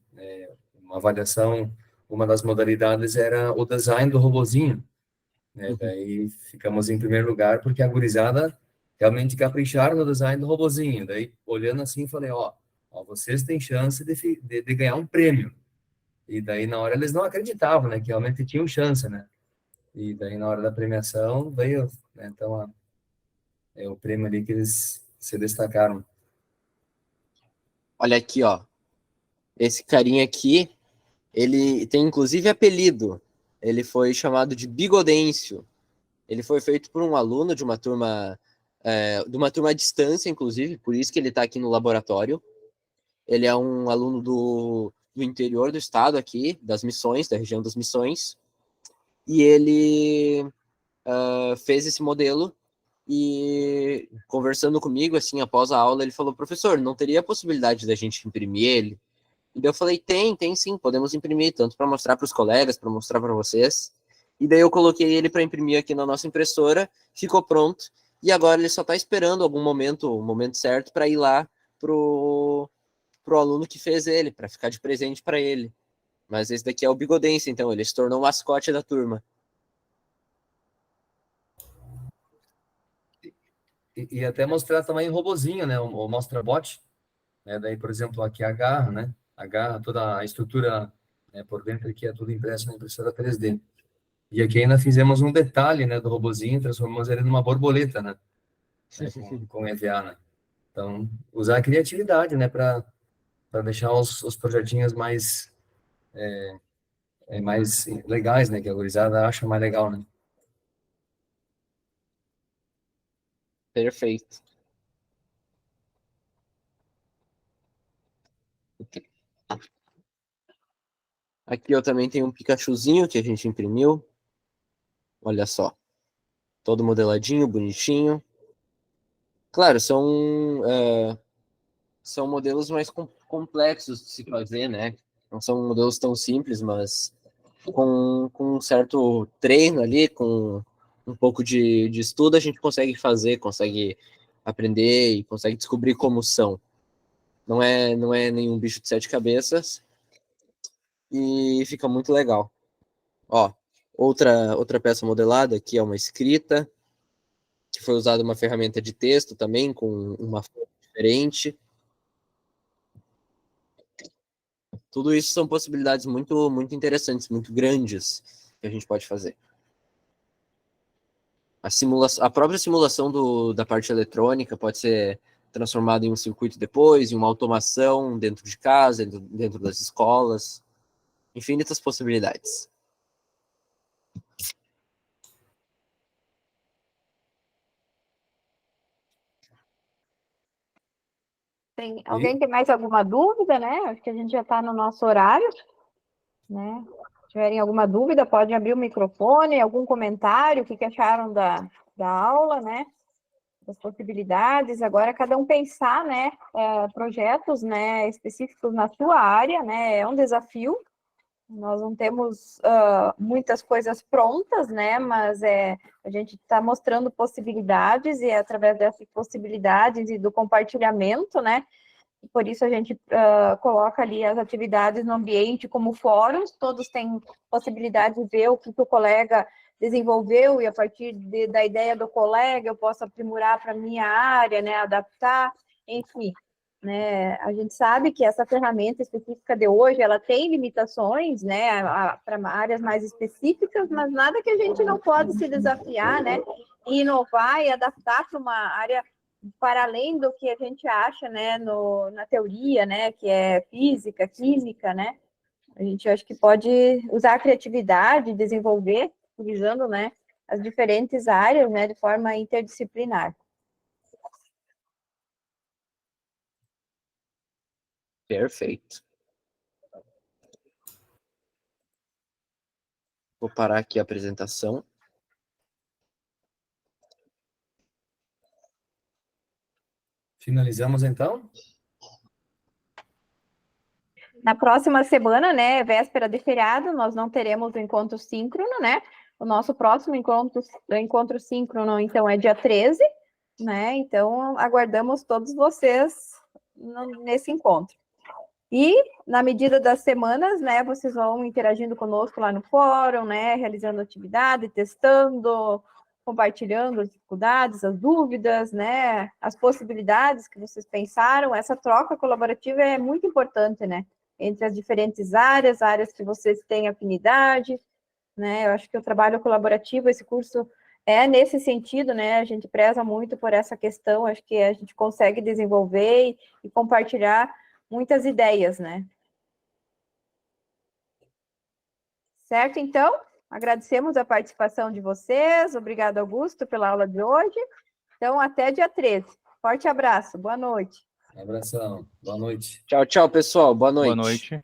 Speaker 4: uma avaliação, uma das modalidades era o design do robozinho, né? Daí ficamos em primeiro lugar porque a gurizada realmente capricharam no design do robozinho. Daí, olhando assim, falei, ó, vocês têm chance de ganhar um prêmio. E daí, na hora, eles não acreditavam, né, que realmente tinham chance, né? E daí, na hora da premiação, veio, né, então, o prêmio ali que eles se destacaram.
Speaker 2: Olha aqui, ó. Esse carinha aqui, ele tem inclusive apelido. Ele foi chamado de Bigodêncio. Ele foi feito por um aluno de uma turma à distância, inclusive, por isso que ele está aqui no laboratório. Ele é um aluno do interior do estado aqui, das Missões, da região das Missões. E ele fez esse modelo e conversando comigo, assim, após a aula, ele falou, professor, não teria a possibilidade da gente imprimir ele? E daí eu falei, tem sim, podemos imprimir, tanto para mostrar para os colegas, para mostrar para vocês. E daí eu coloquei ele para imprimir aqui na nossa impressora, ficou pronto, e agora ele só está esperando algum momento, o momento certo, para ir lá pro aluno que fez ele, para ficar de presente para ele. Mas esse daqui é o Bigodense, então, ele se tornou o mascote da turma.
Speaker 4: E até mostrar também o robozinho, né, o Mostra Bot, né, daí, por exemplo, aqui a garra, né, a garra, toda a estrutura, né, por dentro aqui é tudo impresso na impressora 3D. E aqui ainda fizemos um detalhe, né, do robozinho, transformamos ele numa borboleta, né, com EVA, né. Então, usar a criatividade, né, para deixar os projetinhos mais legais, né, que a gurizada acha mais legal, né.
Speaker 2: Perfeito. Aqui eu também tenho um Pikachuzinho que a gente imprimiu. Olha só. Todo modeladinho, bonitinho. Claro, são modelos mais complexos de se fazer, né? Não são modelos tão simples, mas com um certo treino ali, com um pouco de estudo, a gente consegue fazer, consegue aprender e consegue descobrir como são. Não é nenhum bicho de sete cabeças e fica muito legal. Ó, outra peça modelada aqui é uma escrita, que foi usada uma ferramenta de texto também, com uma fonte diferente. Tudo isso são possibilidades muito, muito interessantes, muito grandes que a gente pode fazer. A própria simulação da parte eletrônica pode ser transformada em um circuito depois, em uma automação dentro de casa, dentro das escolas. Infinitas possibilidades.
Speaker 1: Alguém tem mais alguma dúvida, né? Acho que a gente já está no nosso horário, né? Se tiverem alguma dúvida, podem abrir o microfone, algum comentário, o que acharam da aula, né? Das possibilidades. Agora, cada um pensar, né? Projetos, né? Específicos na sua área, né? É um desafio. Nós não temos muitas coisas prontas, né? Mas a gente está mostrando possibilidades e através dessas possibilidades e do compartilhamento, né? Por isso a gente coloca ali as atividades no ambiente como fóruns, todos têm possibilidade de ver o que o colega desenvolveu e a partir da ideia do colega eu posso aprimorar para a minha área, né, adaptar, enfim. Né, a gente sabe que essa ferramenta específica de hoje, ela tem limitações, né, para áreas mais específicas, mas nada que a gente não pode se desafiar, né, inovar e adaptar para uma área para além do que a gente acha, né, na teoria, né, que é física, química, né, a gente acha que pode usar a criatividade, desenvolver, utilizando, né, as diferentes áreas, né, de forma interdisciplinar.
Speaker 2: Perfeito. Vou parar aqui a apresentação.
Speaker 4: Finalizamos, então?
Speaker 1: Na próxima semana, né, véspera de feriado, nós não teremos o encontro síncrono, né? O nosso próximo encontro síncrono, então, é dia 13, né? Então, aguardamos todos vocês nesse encontro. E, na medida das semanas, né, vocês vão interagindo conosco lá no fórum, né, realizando atividade, testando, compartilhando as dificuldades, as dúvidas, né, as possibilidades que vocês pensaram. Essa troca colaborativa é muito importante, né, entre as diferentes áreas que vocês têm afinidade, né, eu acho que o trabalho colaborativo, esse curso é nesse sentido, né, a gente preza muito por essa questão, acho que a gente consegue desenvolver e compartilhar muitas ideias, né. Certo, então? Agradecemos a participação de vocês, obrigado, Augusto, pela aula de hoje. Então, até dia 13. Forte abraço, boa noite.
Speaker 4: Abração, boa noite.
Speaker 2: Tchau, tchau, pessoal. Boa noite.
Speaker 5: Boa noite.